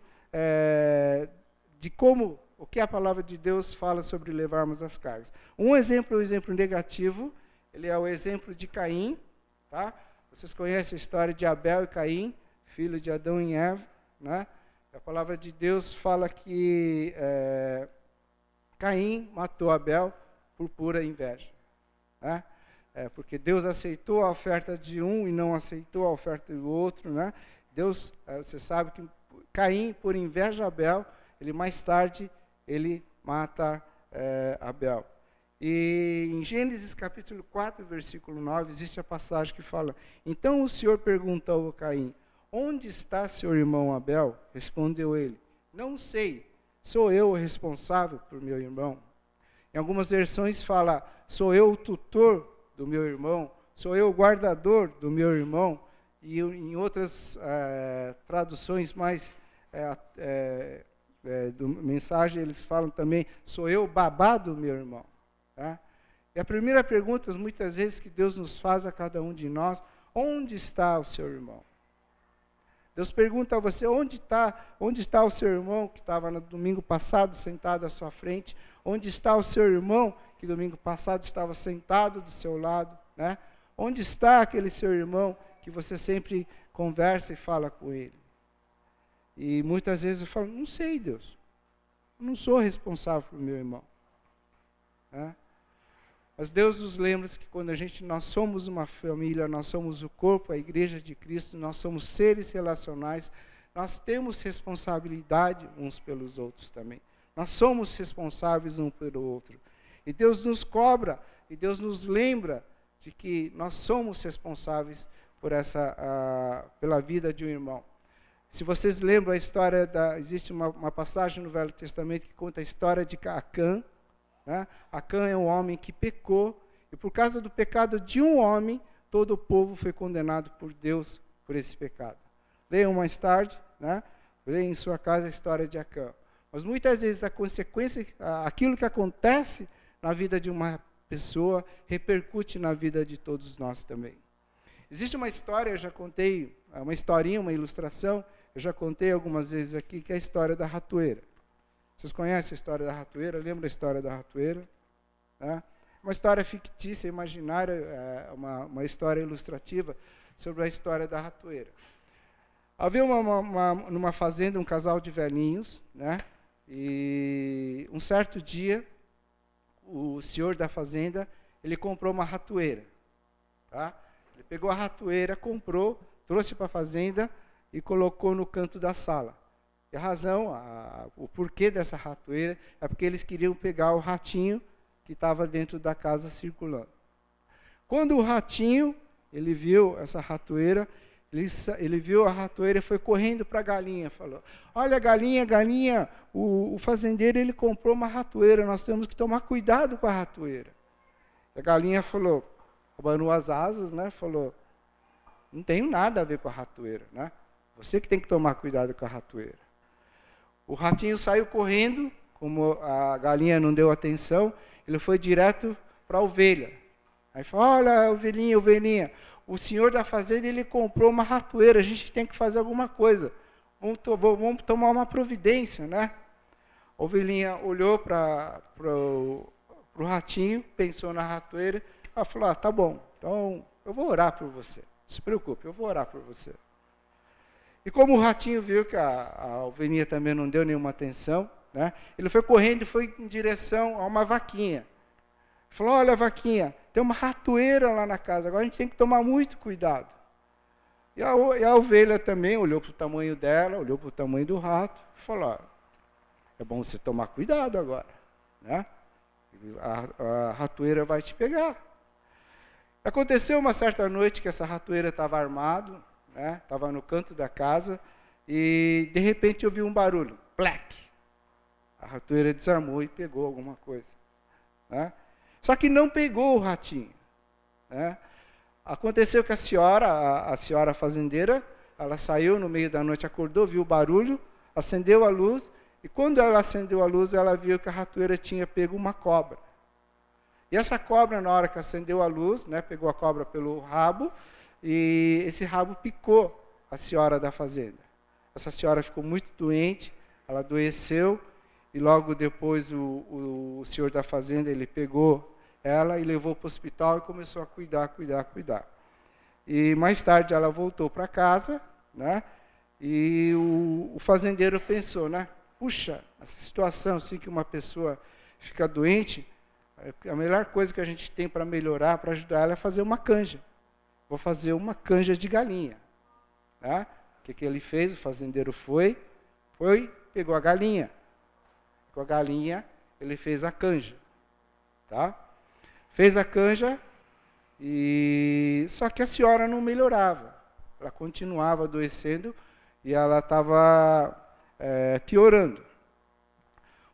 de como, o que a palavra de Deus fala sobre levarmos as cargas. Um exemplo é um exemplo negativo, ele é o exemplo de Caim, tá? Vocês conhecem a história de Abel e Caim, filho de Adão e Eva, né? A palavra de Deus fala que Caim matou Abel por pura inveja, né? Porque Deus aceitou a oferta de um e não aceitou a oferta do outro, né? Deus, você sabe que Caim, por inveja de Abel, ele mais tarde, ele mata Abel. E em Gênesis capítulo 4, versículo 9, existe a passagem que fala: então o Senhor perguntou a Caim, onde está seu irmão Abel? Respondeu ele, não sei, sou eu o responsável por meu irmão. Em algumas versões fala, sou eu o tutor do meu irmão, sou eu o guardador do meu irmão. E em outras traduções mais do mensagem, eles falam também, sou eu o babá do meu irmão. Tá? E a primeira pergunta, muitas vezes, que Deus nos faz a cada um de nós, onde está o seu irmão? Deus pergunta a você, onde está o seu irmão que estava no domingo passado sentado à sua frente? Onde está o seu irmão que domingo passado estava sentado do seu lado? Né? Onde está aquele seu irmão que você sempre conversa e fala com ele? E muitas vezes eu falo, não sei, Deus, eu não sou responsável pelo meu irmão. Né? Mas Deus nos lembra que quando nós somos uma família, nós somos o corpo, a igreja de Cristo, nós somos seres relacionais, nós temos responsabilidade uns pelos outros também. Nós somos responsáveis um pelo outro. E Deus nos cobra, e Deus nos lembra de que nós somos responsáveis pela vida de um irmão. Se vocês lembram a história existe uma passagem no Velho Testamento que conta a história de Acã, né? Acã é um homem que pecou, e por causa do pecado de um homem, todo o povo foi condenado por Deus por esse pecado. Leiam mais tarde, né? Leiam em sua casa a história de Acã. Mas muitas vezes a consequência, aquilo que acontece na vida de uma pessoa, repercute na vida de todos nós também. Existe uma história, eu já contei, uma historinha, uma ilustração, eu já contei algumas vezes aqui, que é a história da ratoeira. Vocês conhecem a história da ratoeira? Lembra da história da ratoeira? Né? Uma história fictícia, imaginária, uma história ilustrativa sobre a história da ratoeira. Havia numa fazenda um casal de velhinhos, né? E um certo dia, o senhor da fazenda, ele comprou uma ratoeira. Tá? Ele pegou a ratoeira, comprou, trouxe para a fazenda e colocou no canto da sala. E a razão, o porquê dessa ratoeira, é porque eles queriam pegar o ratinho que estava dentro da casa circulando. Quando o ratinho, ele viu essa ratoeira, ele viu a ratoeira e foi correndo para a galinha, falou: olha, galinha, galinha, o fazendeiro ele comprou uma ratoeira, nós temos que tomar cuidado com a ratoeira. A galinha falou, abanou as asas, né, falou: não tenho nada a ver com a ratoeira, né? Você que tem que tomar cuidado com a ratoeira. O ratinho saiu correndo, como a galinha não deu atenção, ele foi direto para a ovelha. Aí falou: olha, ovelhinha, ovelhinha, o senhor da fazenda ele comprou uma ratoeira, a gente tem que fazer alguma coisa. Vamos tomar uma providência, né? A ovelhinha olhou para o ratinho, pensou na ratoeira, ela falou: tá bom, então eu vou orar por você. Não se preocupe, eu vou orar por você. E como o ratinho viu que a ovelhinha também não deu nenhuma atenção, né? Ele foi correndo e foi em direção a uma vaquinha. Falou: olha, vaquinha, tem uma ratoeira lá na casa, agora a gente tem que tomar muito cuidado. E a ovelha também olhou para o tamanho dela, olhou para o tamanho do rato, e falou: é bom você tomar cuidado agora, né? A ratoeira vai te pegar. Aconteceu uma certa noite que essa ratoeira estava armada, né? Estava no canto da casa, e de repente ouviu um barulho, plec! A ratoeira desarmou e pegou alguma coisa, né? Só que não pegou o ratinho, né? Aconteceu que a senhora fazendeira, ela saiu no meio da noite, acordou, viu o barulho, acendeu a luz, e quando ela acendeu a luz, ela viu que a ratoeira tinha pego uma cobra. E essa cobra, na hora que acendeu a luz, né, pegou a cobra pelo rabo, e esse rabo picou a senhora da fazenda. Essa senhora ficou muito doente, ela adoeceu, e logo depois o senhor da fazenda, ele pegou ela e levou para o hospital e começou a cuidar. E mais tarde ela voltou para casa, né? E o fazendeiro pensou, né? Puxa, essa situação assim que uma pessoa fica doente, a melhor coisa que a gente tem para melhorar, para ajudar ela é fazer uma canja. Vou fazer uma canja de galinha. Tá? O que ele fez? O fazendeiro foi, pegou a galinha. Com a galinha, ele fez a canja. Tá? Fez a canja, só que a senhora não melhorava. Ela continuava adoecendo e ela estava piorando.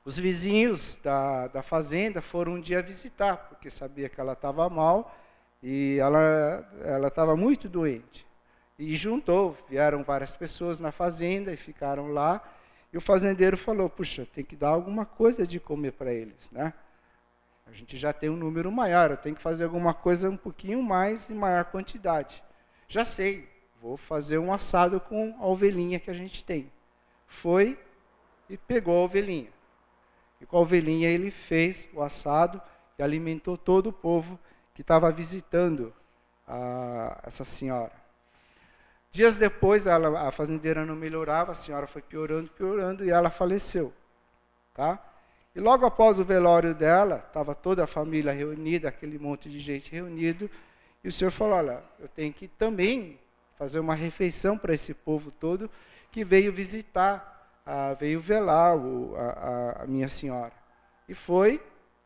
Os vizinhos da fazenda foram um dia visitar, porque sabia que ela estava mal e ela estava muito doente. E vieram várias pessoas na fazenda e ficaram lá. E o fazendeiro falou: puxa, tem que dar alguma coisa de comer para eles, né? A gente já tem um número maior, eu tenho que fazer alguma coisa um pouquinho mais, em maior quantidade. Já sei, vou fazer um assado com a ovelhinha que a gente tem. Foi e pegou a ovelhinha. E com a ovelhinha ele fez o assado e alimentou todo o povo que estava visitando essa senhora. Dias depois, a fazendeira não melhorava, a senhora foi piorando e ela faleceu. Tá? E logo após o velório dela, estava toda a família reunida, aquele monte de gente reunido, e o senhor falou: olha, eu tenho que também fazer uma refeição para esse povo todo que veio visitar, veio velar a minha senhora. E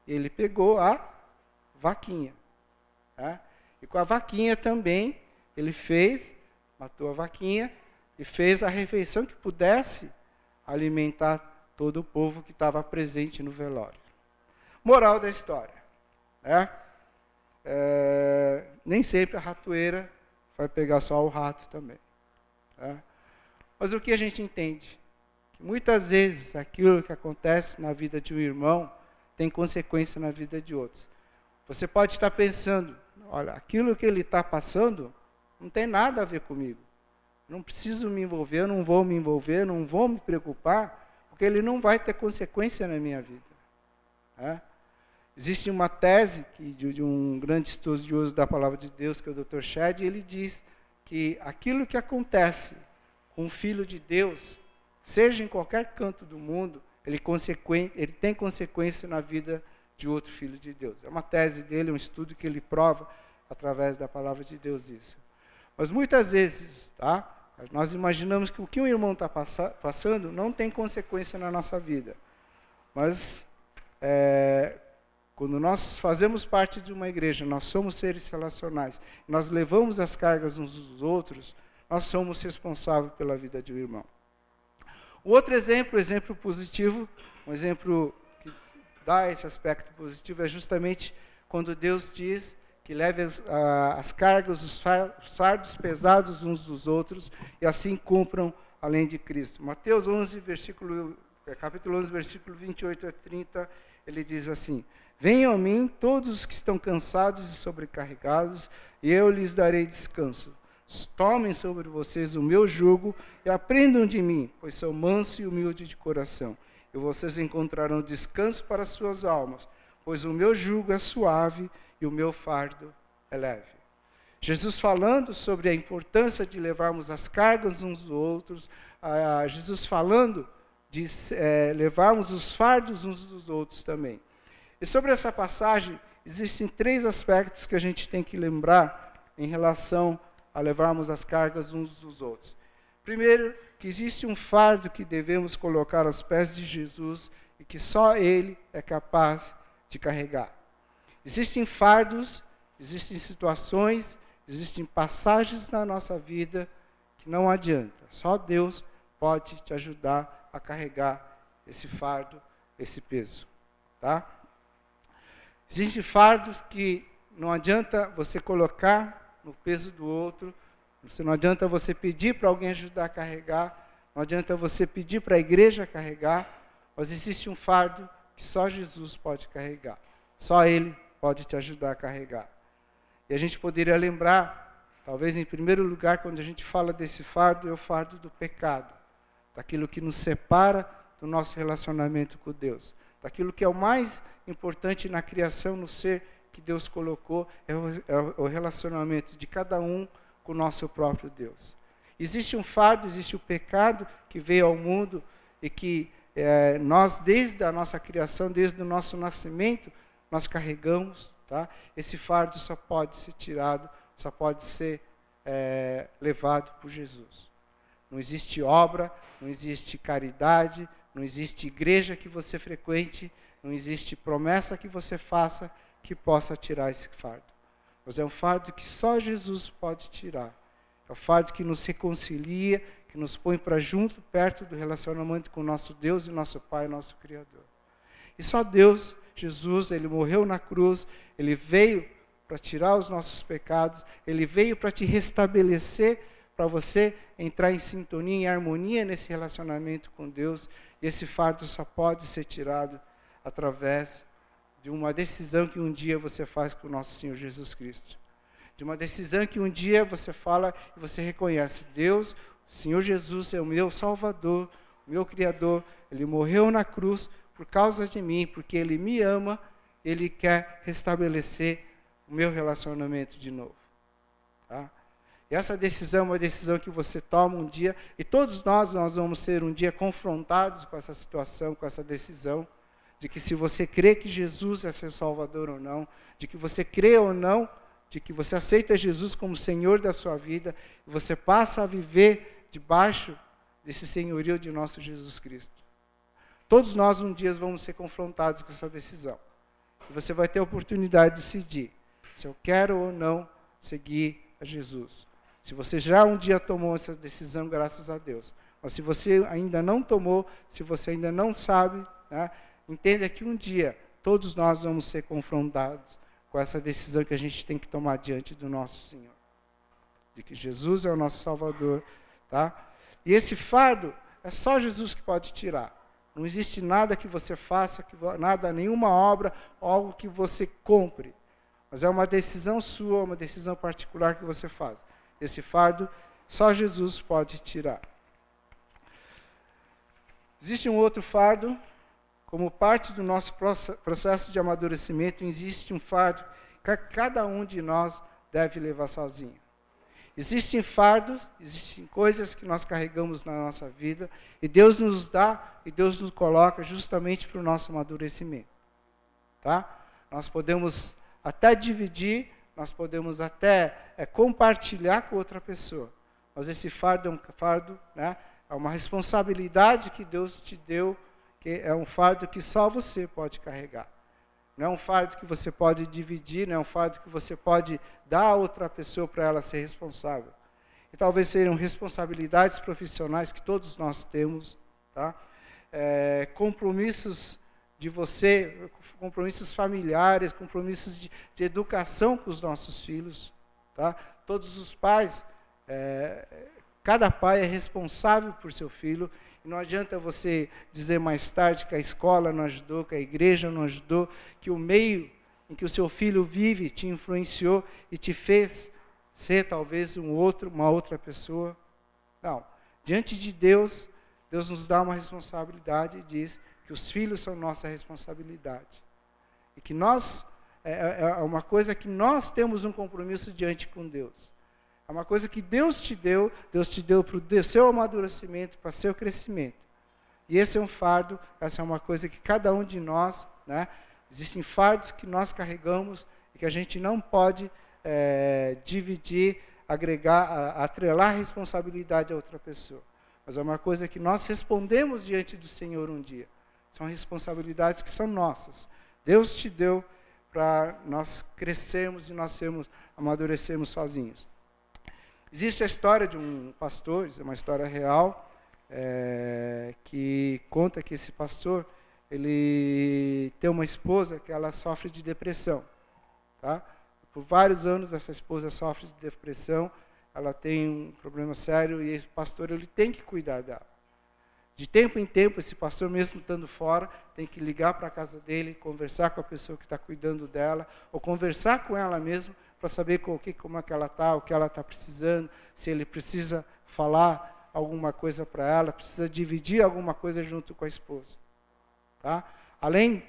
ele pegou a vaquinha. Tá? E com a vaquinha também, ele matou a vaquinha e fez a refeição que pudesse alimentar todo o povo que estava presente no velório. Moral da história, né? Nem sempre a ratoeira vai pegar só o rato também. Né? Mas o que a gente entende? Que muitas vezes aquilo que acontece na vida de um irmão tem consequência na vida de outros. Você pode estar pensando, olha, aquilo que ele está passando não tem nada a ver comigo. Não preciso me envolver, não vou me envolver, não vou me preocupar, porque ele não vai ter consequência na minha vida. Né? Existe uma tese de um grande estudioso da Palavra de Deus, que é o Dr. Shedd, e ele diz que aquilo que acontece com o Filho de Deus, seja em qualquer canto do mundo, ele tem consequência na vida de outro Filho de Deus. É uma tese dele, um estudo que ele prova através da Palavra de Deus isso. Mas muitas vezes, tá? Nós imaginamos que o que um irmão está passando não tem consequência na nossa vida. Mas, quando nós fazemos parte de uma igreja, nós somos seres relacionais, nós levamos as cargas uns dos outros, nós somos responsáveis pela vida de um irmão. O outro exemplo positivo, um exemplo que dá esse aspecto positivo, é justamente quando Deus diz que leve as cargas, os fardos pesados uns dos outros, e assim cumpram a lei de Cristo. Mateus 11, capítulo 11, versículo 28 a 30, ele diz assim: venham a mim todos os que estão cansados e sobrecarregados, e eu lhes darei descanso. Tomem sobre vocês o meu jugo e aprendam de mim, pois sou manso e humilde de coração. E vocês encontrarão descanso para as suas almas, pois o meu jugo é suave e o meu fardo é leve. Jesus falando sobre a importância de levarmos as cargas uns dos outros, Jesus falando de levarmos os fardos uns dos outros também. E sobre essa passagem, existem 3 aspectos que a gente tem que lembrar em relação a levarmos as cargas uns dos outros. Primeiro, que existe um fardo que devemos colocar aos pés de Jesus e que só Ele é capaz de carregar. Existem fardos, existem situações, existem passagens na nossa vida que não adianta. Só Deus pode te ajudar a carregar esse fardo, esse peso. Tá? Existem fardos que não adianta você colocar no peso do outro, não adianta você pedir para alguém ajudar a carregar, não adianta você pedir para a igreja carregar, mas existe um fardo que só Jesus pode carregar. Só Ele pode te ajudar a carregar. E a gente poderia lembrar, talvez em primeiro lugar, quando a gente fala desse fardo, é o fardo do pecado, daquilo que nos separa do nosso relacionamento com Deus, daquilo que é o mais importante na criação, no ser que Deus colocou, é o relacionamento de cada um com o nosso próprio Deus. Existe um fardo, existe o pecado que veio ao mundo e que nós, desde a nossa criação, desde o nosso nascimento, nós carregamos. Tá? Esse fardo só pode ser tirado, só pode ser levado por Jesus. Não existe obra, não existe caridade, não existe igreja que você frequente, não existe promessa que você faça que possa tirar esse fardo. Mas é um fardo que só Jesus pode tirar. É um fardo que nos reconcilia, que nos põe para junto, perto do relacionamento com o nosso Deus e nosso Pai, nosso Criador. E só Deus, Jesus, Ele morreu na cruz, Ele veio para tirar os nossos pecados, Ele veio para te restabelecer, para você entrar em sintonia, em harmonia nesse relacionamento com Deus. E esse fardo só pode ser tirado através de uma decisão que um dia você faz com o nosso Senhor Jesus Cristo. De uma decisão que um dia você fala e você reconhece: Deus, o Senhor Jesus é o meu Salvador, o meu Criador, Ele morreu na cruz por causa de mim, porque Ele me ama, Ele quer restabelecer o meu relacionamento de novo. Tá? E essa decisão é uma decisão que você toma um dia, e todos nós vamos ser um dia confrontados com essa situação, com essa decisão, de que se você crê que Jesus é seu Salvador ou não, de que você crê ou não, de que você aceita Jesus como Senhor da sua vida, e você passa a viver debaixo desse senhorio de nosso Jesus Cristo. Todos nós um dia vamos ser confrontados com essa decisão. E você vai ter a oportunidade de decidir se eu quero ou não seguir a Jesus. Se você já um dia tomou essa decisão, graças a Deus. Mas se você ainda não tomou, se você ainda não sabe, né, entenda que um dia todos nós vamos ser confrontados com essa decisão que a gente tem que tomar diante do nosso Senhor. De que Jesus é o nosso Salvador. Tá? E esse fardo é só Jesus que pode tirar. Não existe nada que você faça, nenhuma obra, algo que você compre. Mas é uma decisão sua, uma decisão particular que você faz. Esse fardo, só Jesus pode tirar. Existe um outro fardo, como parte do nosso processo de amadurecimento, existe um fardo que cada um de nós deve levar sozinho. Existem fardos, existem coisas que nós carregamos na nossa vida, e Deus nos dá, e Deus nos coloca justamente para o nosso amadurecimento. Tá? Nós podemos até dividir, nós podemos até compartilhar com outra pessoa, mas esse fardo é um fardo, né, é uma responsabilidade que Deus te deu, que é um fardo que só você pode carregar. Não é um fardo que você pode dividir, não é um fardo que você pode dar a outra pessoa para ela ser responsável. E talvez sejam responsabilidades profissionais que todos nós temos, tá? Compromissos de você, compromissos familiares, compromissos de educação com os nossos filhos. Tá? Todos os pais, cada pai é responsável por seu filho. E não adianta você dizer mais tarde que a escola não ajudou, que a igreja não ajudou, que o meio em que o seu filho vive te influenciou e te fez ser talvez uma outra pessoa. Não. Diante de Deus, Deus nos dá uma responsabilidade e diz que os filhos são nossa responsabilidade. E que nós, é uma coisa que nós temos um compromisso diante com Deus. É uma coisa que Deus te deu para o seu amadurecimento, para o seu crescimento. E esse é um fardo, essa é uma coisa que cada um de nós, né, existem fardos que nós carregamos e que a gente não pode dividir, agregar, atrelar a responsabilidade a outra pessoa. Mas é uma coisa que nós respondemos diante do Senhor um dia. São responsabilidades que são nossas. Deus te deu para nós crescermos e nós amadurecermos sozinhos. Existe a história de um pastor, é uma história real, que conta que esse pastor, ele tem uma esposa que ela sofre de depressão. Tá? Por vários anos essa esposa sofre de depressão, ela tem um problema sério e esse pastor ele tem que cuidar dela. De tempo em tempo, esse pastor, mesmo estando fora, tem que ligar para a casa dele, conversar com a pessoa que está cuidando dela, ou conversar com ela mesmo, para saber como é que ela está, o que ela está precisando, se ele precisa falar alguma coisa para ela, precisa dividir alguma coisa junto com a esposa. Tá? Além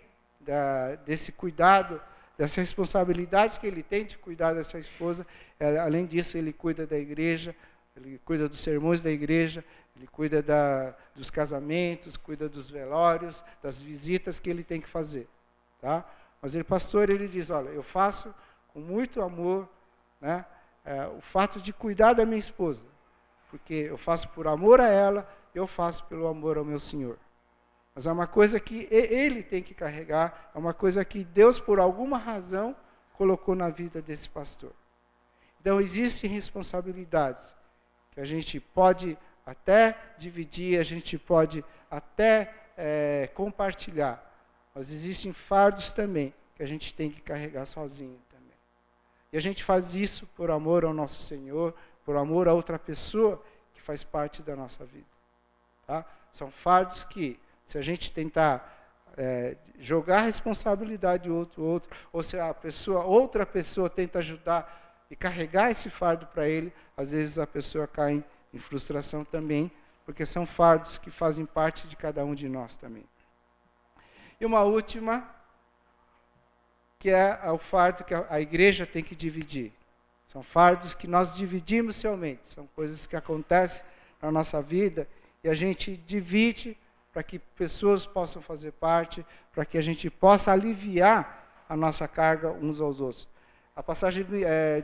desse cuidado, dessa responsabilidade que ele tem de cuidar dessa esposa, além disso ele cuida da igreja, ele cuida dos sermões da igreja, ele cuida dos casamentos, cuida dos velórios, das visitas que ele tem que fazer. Tá? Mas ele, pastor, ele diz, olha, eu faço com muito amor, né, o fato de cuidar da minha esposa, porque eu faço por amor a ela, eu faço pelo amor ao meu Senhor. Mas é uma coisa que ele tem que carregar, é uma coisa que Deus, por alguma razão, colocou na vida desse pastor. Então, existem responsabilidades que a gente pode até dividir, a gente pode até compartilhar, mas existem fardos também que a gente tem que carregar sozinho também. E a gente faz isso por amor ao nosso Senhor, por amor a outra pessoa que faz parte da nossa vida. Tá? São fardos que, se a gente tentar jogar a responsabilidade de outro, ou se outra pessoa tenta ajudar e carregar esse fardo para ele, às vezes a pessoa cai em frustração também, porque são fardos que fazem parte de cada um de nós também. E uma última, que é o fardo que a igreja tem que dividir. São fardos que nós dividimos socialmente, são coisas que acontecem na nossa vida e a gente divide para que pessoas possam fazer parte, para que a gente possa aliviar a nossa carga uns aos outros. A passagem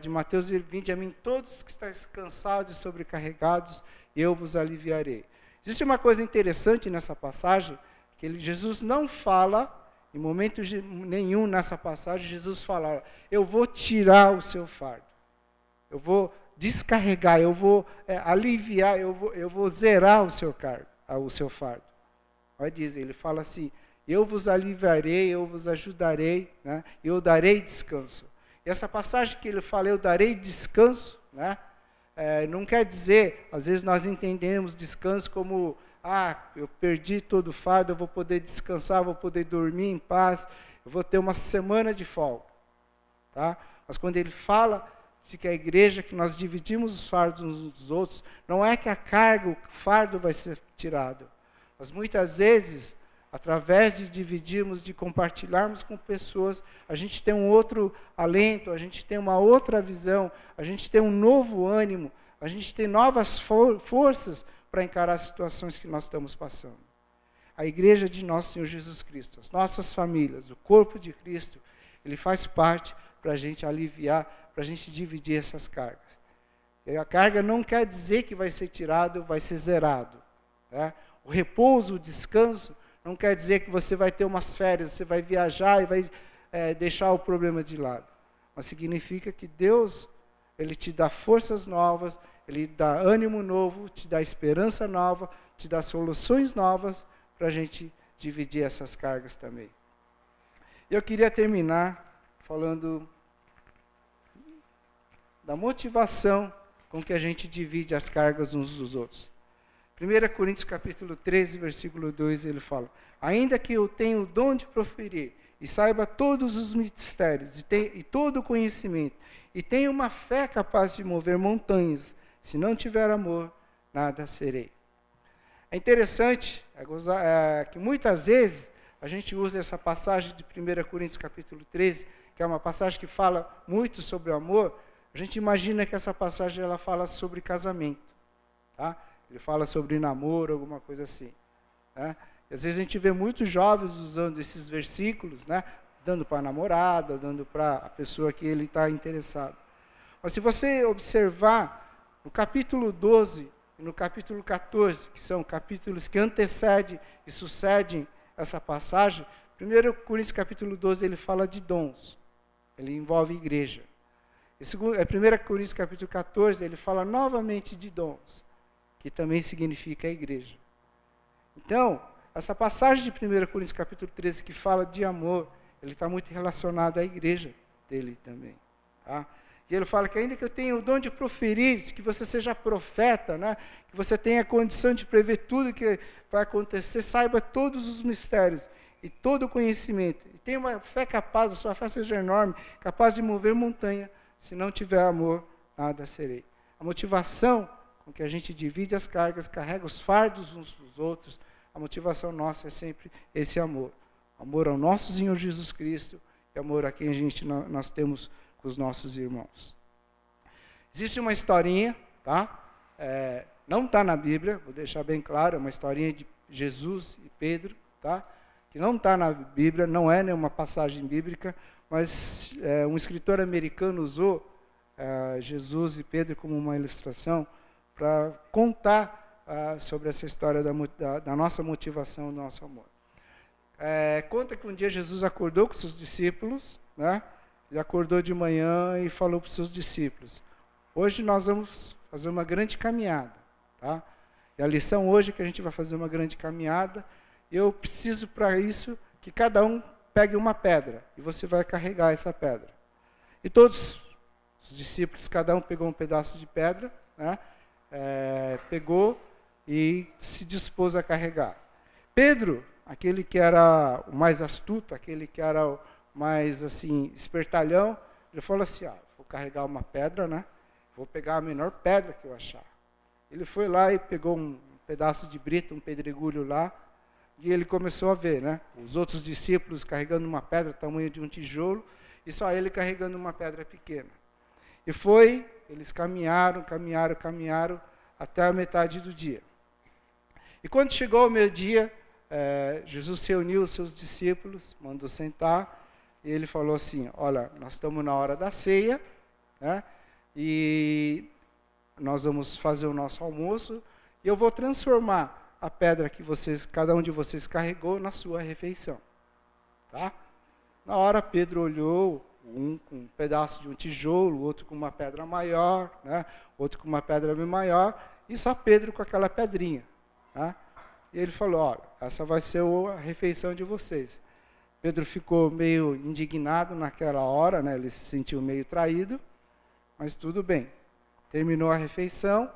de Mateus: vinde a mim todos que estáis cansados e sobrecarregados, e eu vos aliviarei. Existe uma coisa interessante nessa passagem, que Jesus não fala, em momento nenhum nessa passagem, Jesus fala, eu vou tirar o seu fardo. Eu vou descarregar, eu vou aliviar, eu vou zerar o seu fardo. Olha, ele fala assim, eu vos aliviarei, eu vos ajudarei, né? Eu darei descanso. E essa passagem que ele fala, eu darei descanso, né? Não quer dizer, às vezes nós entendemos descanso como, eu perdi todo o fardo, eu vou poder descansar, vou poder dormir em paz, eu vou ter uma semana de folga. Tá? Mas quando ele fala de que a igreja, que nós dividimos os fardos uns dos outros, não é que a carga, o fardo vai ser tirado. Mas muitas vezes, através de dividirmos, de compartilharmos com pessoas, a gente tem um outro alento, a gente tem uma outra visão, a gente tem um novo ânimo, a gente tem novas forças para encarar as situações que nós estamos passando. A igreja de nosso Senhor Jesus Cristo, as nossas famílias, o corpo de Cristo, ele faz parte para a gente aliviar, para a gente dividir essas cargas. E a carga não quer dizer que vai ser tirado, vai ser zerado. Né? O repouso, o descanso, não quer dizer que você vai ter umas férias, você vai viajar e vai deixar o problema de lado. Mas significa que Deus, ele te dá forças novas, ele dá ânimo novo, te dá esperança nova, te dá soluções novas para a gente dividir essas cargas também. Eu queria terminar falando da motivação com que a gente divide as cargas uns dos outros. 1 Coríntios capítulo 13, versículo 2, ele fala, ainda que eu tenha o dom de proferir, e saiba todos os mistérios, e todo o conhecimento, e tenha uma fé capaz de mover montanhas, se não tiver amor, nada serei. É interessante que muitas vezes a gente usa essa passagem de 1 Coríntios capítulo 13, que é uma passagem que fala muito sobre o amor. A gente imagina que essa passagem ela fala sobre casamento. Tá? Ele fala sobre namoro, alguma coisa assim. Né? E às vezes a gente vê muitos jovens usando esses versículos, né? Dando para a namorada, dando para a pessoa que ele está interessado. Mas se você observar, no capítulo 12 e no capítulo 14, que são capítulos que antecedem e sucedem essa passagem, 1 Coríntios capítulo 12 ele fala de dons, ele envolve igreja. E 1 Coríntios capítulo 14 ele fala novamente de dons, que também significa a igreja. Então, essa passagem de 1 Coríntios capítulo 13 que fala de amor, ele está muito relacionado à igreja dele também. Tá? E ele fala que ainda que eu tenha o dom de proferir, que você seja profeta, né? Que você tenha a condição de prever tudo que vai acontecer, saiba todos os mistérios e todo o conhecimento. E tenha uma fé capaz, a sua fé seja enorme, capaz de mover montanha. Se não tiver amor, nada serei. A motivação com que a gente divide as cargas, carrega os fardos uns dos outros, a motivação nossa é sempre esse amor. Amor ao nosso Senhor Jesus Cristo e amor a quem nós temos com os nossos irmãos. Existe uma historinha, tá? Não está na Bíblia, vou deixar bem claro, é uma historinha de Jesus e Pedro, tá? Que não está na Bíblia, não é nenhuma passagem bíblica, mas um escritor americano usou Jesus e Pedro como uma ilustração para contar sobre essa história da nossa motivação, do nosso amor. Conta que um dia Jesus acordou com seus discípulos, né? Ele acordou de manhã e falou para os seus discípulos, hoje nós vamos fazer uma grande caminhada. Tá? E a lição hoje é que a gente vai fazer uma grande caminhada, e eu preciso para isso que cada um pegue uma pedra, e você vai carregar essa pedra. E todos os discípulos, cada um pegou um pedaço de pedra, né? Pegou e se dispôs a carregar. Pedro, aquele que era o mais astuto, aquele que era o mais assim, espertalhão, ele falou assim, vou carregar uma pedra, né? Vou pegar a menor pedra que eu achar. Ele foi lá e pegou um pedaço de brita, um pedregulho lá, e ele começou a ver, né? Os outros discípulos carregando uma pedra do tamanho de um tijolo, e só ele carregando uma pedra pequena. E eles caminharam até a metade do dia. E quando chegou o meio-dia, Jesus reuniu os seus discípulos, mandou sentar, e ele falou assim, olha, nós estamos na hora da ceia, né? E nós vamos fazer o nosso almoço, e eu vou transformar a pedra que cada um de vocês carregou na sua refeição. Tá? Na hora Pedro olhou um com um pedaço de um tijolo, outro com uma pedra maior, né? Outro com uma pedra bem maior, e só Pedro com aquela pedrinha. Né? E ele falou, olha, essa vai ser a refeição de vocês. Pedro ficou meio indignado naquela hora, né? Ele se sentiu meio traído, mas tudo bem. Terminou a refeição,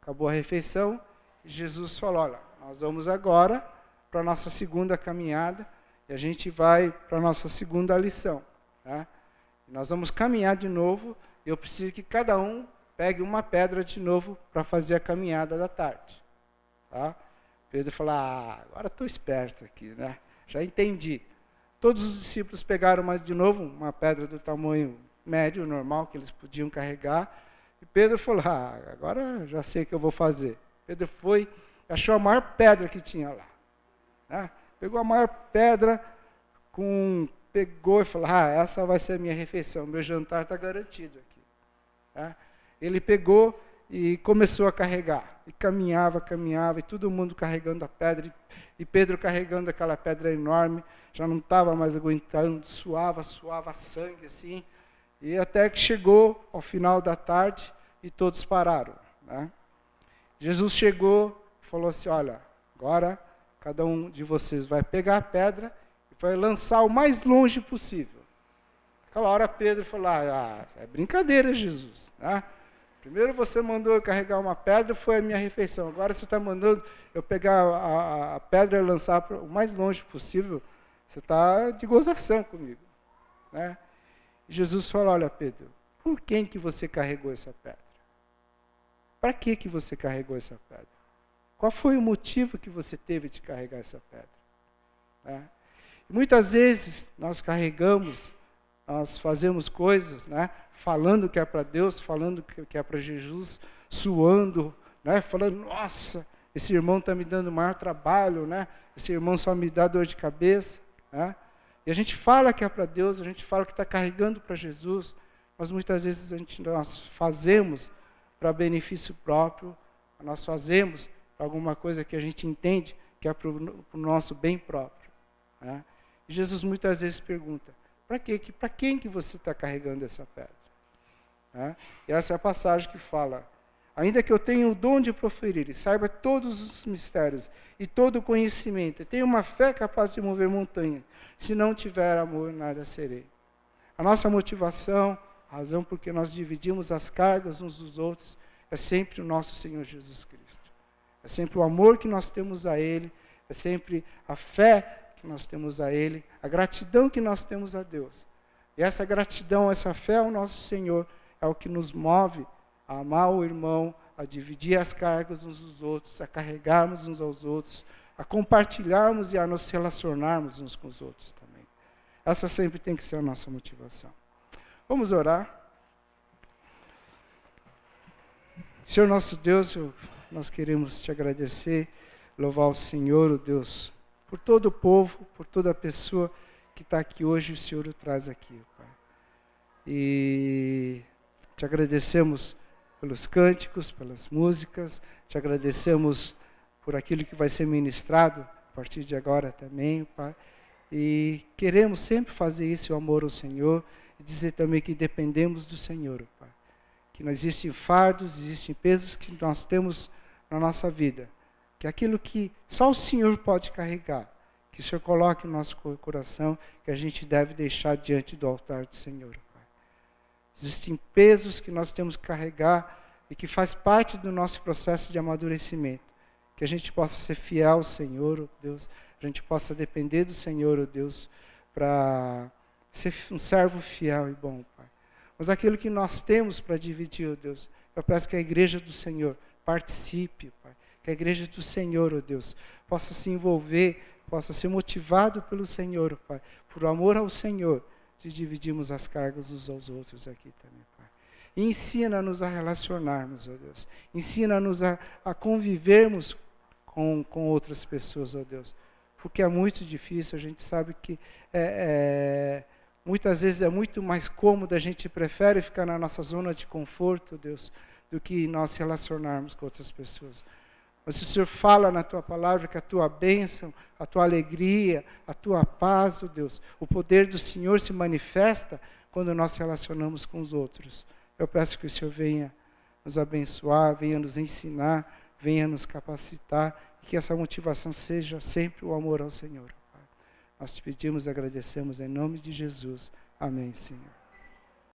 acabou a refeição, e Jesus falou, olha, nós vamos agora para a nossa segunda caminhada, e a gente vai para a nossa segunda lição. Tá? Nós vamos caminhar de novo, e eu preciso que cada um pegue uma pedra de novo para fazer a caminhada da tarde. Tá? Pedro falou, agora estou esperto aqui, né? Já entendi. Todos os discípulos pegaram mais de novo uma pedra do tamanho médio, normal, que eles podiam carregar, e Pedro falou, agora já sei o que eu vou fazer. Pedro foi, achou a maior pedra que tinha lá. Né? Pegou a maior pedra, pegou e falou, essa vai ser a minha refeição, meu jantar está garantido aqui. Né? Ele pegou e começou a carregar, e caminhava, e todo mundo carregando a pedra, e Pedro carregando aquela pedra enorme, já não estava mais aguentando, suava sangue assim, e até que chegou ao final da tarde, e todos pararam. Né? Jesus chegou e falou assim, olha, agora cada um de vocês vai pegar a pedra e vai lançar o mais longe possível. Naquela hora Pedro falou, é brincadeira, Jesus. Né? Primeiro você mandou eu carregar uma pedra, foi a minha refeição. Agora você está mandando eu pegar a pedra e lançar o mais longe possível. Você está de gozação comigo. Né? E Jesus falou, olha Pedro, por quem que você carregou essa pedra? Para que você carregou essa pedra? Qual foi o motivo que você teve de carregar essa pedra? Né? E muitas vezes nós carregamos, nós fazemos coisas, né? Falando que é para Deus, falando que é para Jesus, suando, né? Falando, nossa, esse irmão está me dando maior trabalho, né? Esse irmão só me dá dor de cabeça. Né? E a gente fala que é para Deus, a gente fala que está carregando para Jesus, mas muitas vezes nós fazemos para benefício próprio, nós fazemos alguma coisa que a gente entende que é para o nosso bem próprio. Né? E Jesus muitas vezes pergunta, para quem que você está carregando essa pedra? Né? E essa é a passagem que fala, ainda que eu tenha o dom de proferir, e saiba todos os mistérios, e todo o conhecimento, e tenha uma fé capaz de mover montanha, se não tiver amor, nada serei. A nossa motivação, a razão por que nós dividimos as cargas uns dos outros, é sempre o nosso Senhor Jesus Cristo. É sempre o amor que nós temos a Ele, é sempre a fé que nós temos a Ele, a gratidão que nós temos a Deus. E essa gratidão, essa fé ao nosso Senhor, é o que nos move a amar o irmão, a dividir as cargas uns dos outros, a carregarmos uns aos outros, a compartilharmos e a nos relacionarmos uns com os outros também. Essa sempre tem que ser a nossa motivação. Vamos orar. Senhor nosso Deus, nós queremos te agradecer, louvar o Senhor, o Deus, por todo o povo, por toda a pessoa que está aqui hoje, o Senhor o traz aqui, Pai. E te agradecemos pelos cânticos, pelas músicas, te agradecemos por aquilo que vai ser ministrado a partir de agora também, Pai. E queremos sempre fazer isso, o amor ao Senhor, e dizer também que dependemos do Senhor, Pai. Que não existem fardos, existem pesos que nós temos na nossa vida, que aquilo que só o Senhor pode carregar, que o Senhor coloque no nosso coração, que a gente deve deixar diante do altar do Senhor, Pai. Existem pesos que nós temos que carregar e que faz parte do nosso processo de amadurecimento, que a gente possa ser fiel ao Senhor, oh Deus, a gente possa depender do Senhor, oh Deus, para ser um servo fiel e bom, Pai. Mas aquilo que nós temos para dividir, oh Deus, eu peço que a igreja do Senhor participe, Pai. Que a igreja do Senhor, oh Deus, possa se envolver, possa ser motivado pelo Senhor, Pai, por amor ao Senhor, de dividirmos as cargas uns aos outros aqui também, Pai. E ensina-nos a relacionarmos, ó Deus. Ensina-nos a convivermos com outras pessoas, ó Deus. Porque é muito difícil, a gente sabe que muitas vezes é muito mais cômodo, a gente prefere ficar na nossa zona de conforto, ó Deus, do que nós relacionarmos com outras pessoas. Mas o Senhor fala na Tua palavra que a Tua bênção, a Tua alegria, a Tua paz, ó Deus, o poder do Senhor se manifesta quando nós relacionamos com os outros. Eu peço que o Senhor venha nos abençoar, venha nos ensinar, venha nos capacitar, e que essa motivação seja sempre o amor ao Senhor. Nós te pedimos e agradecemos em nome de Jesus. Amém, Senhor.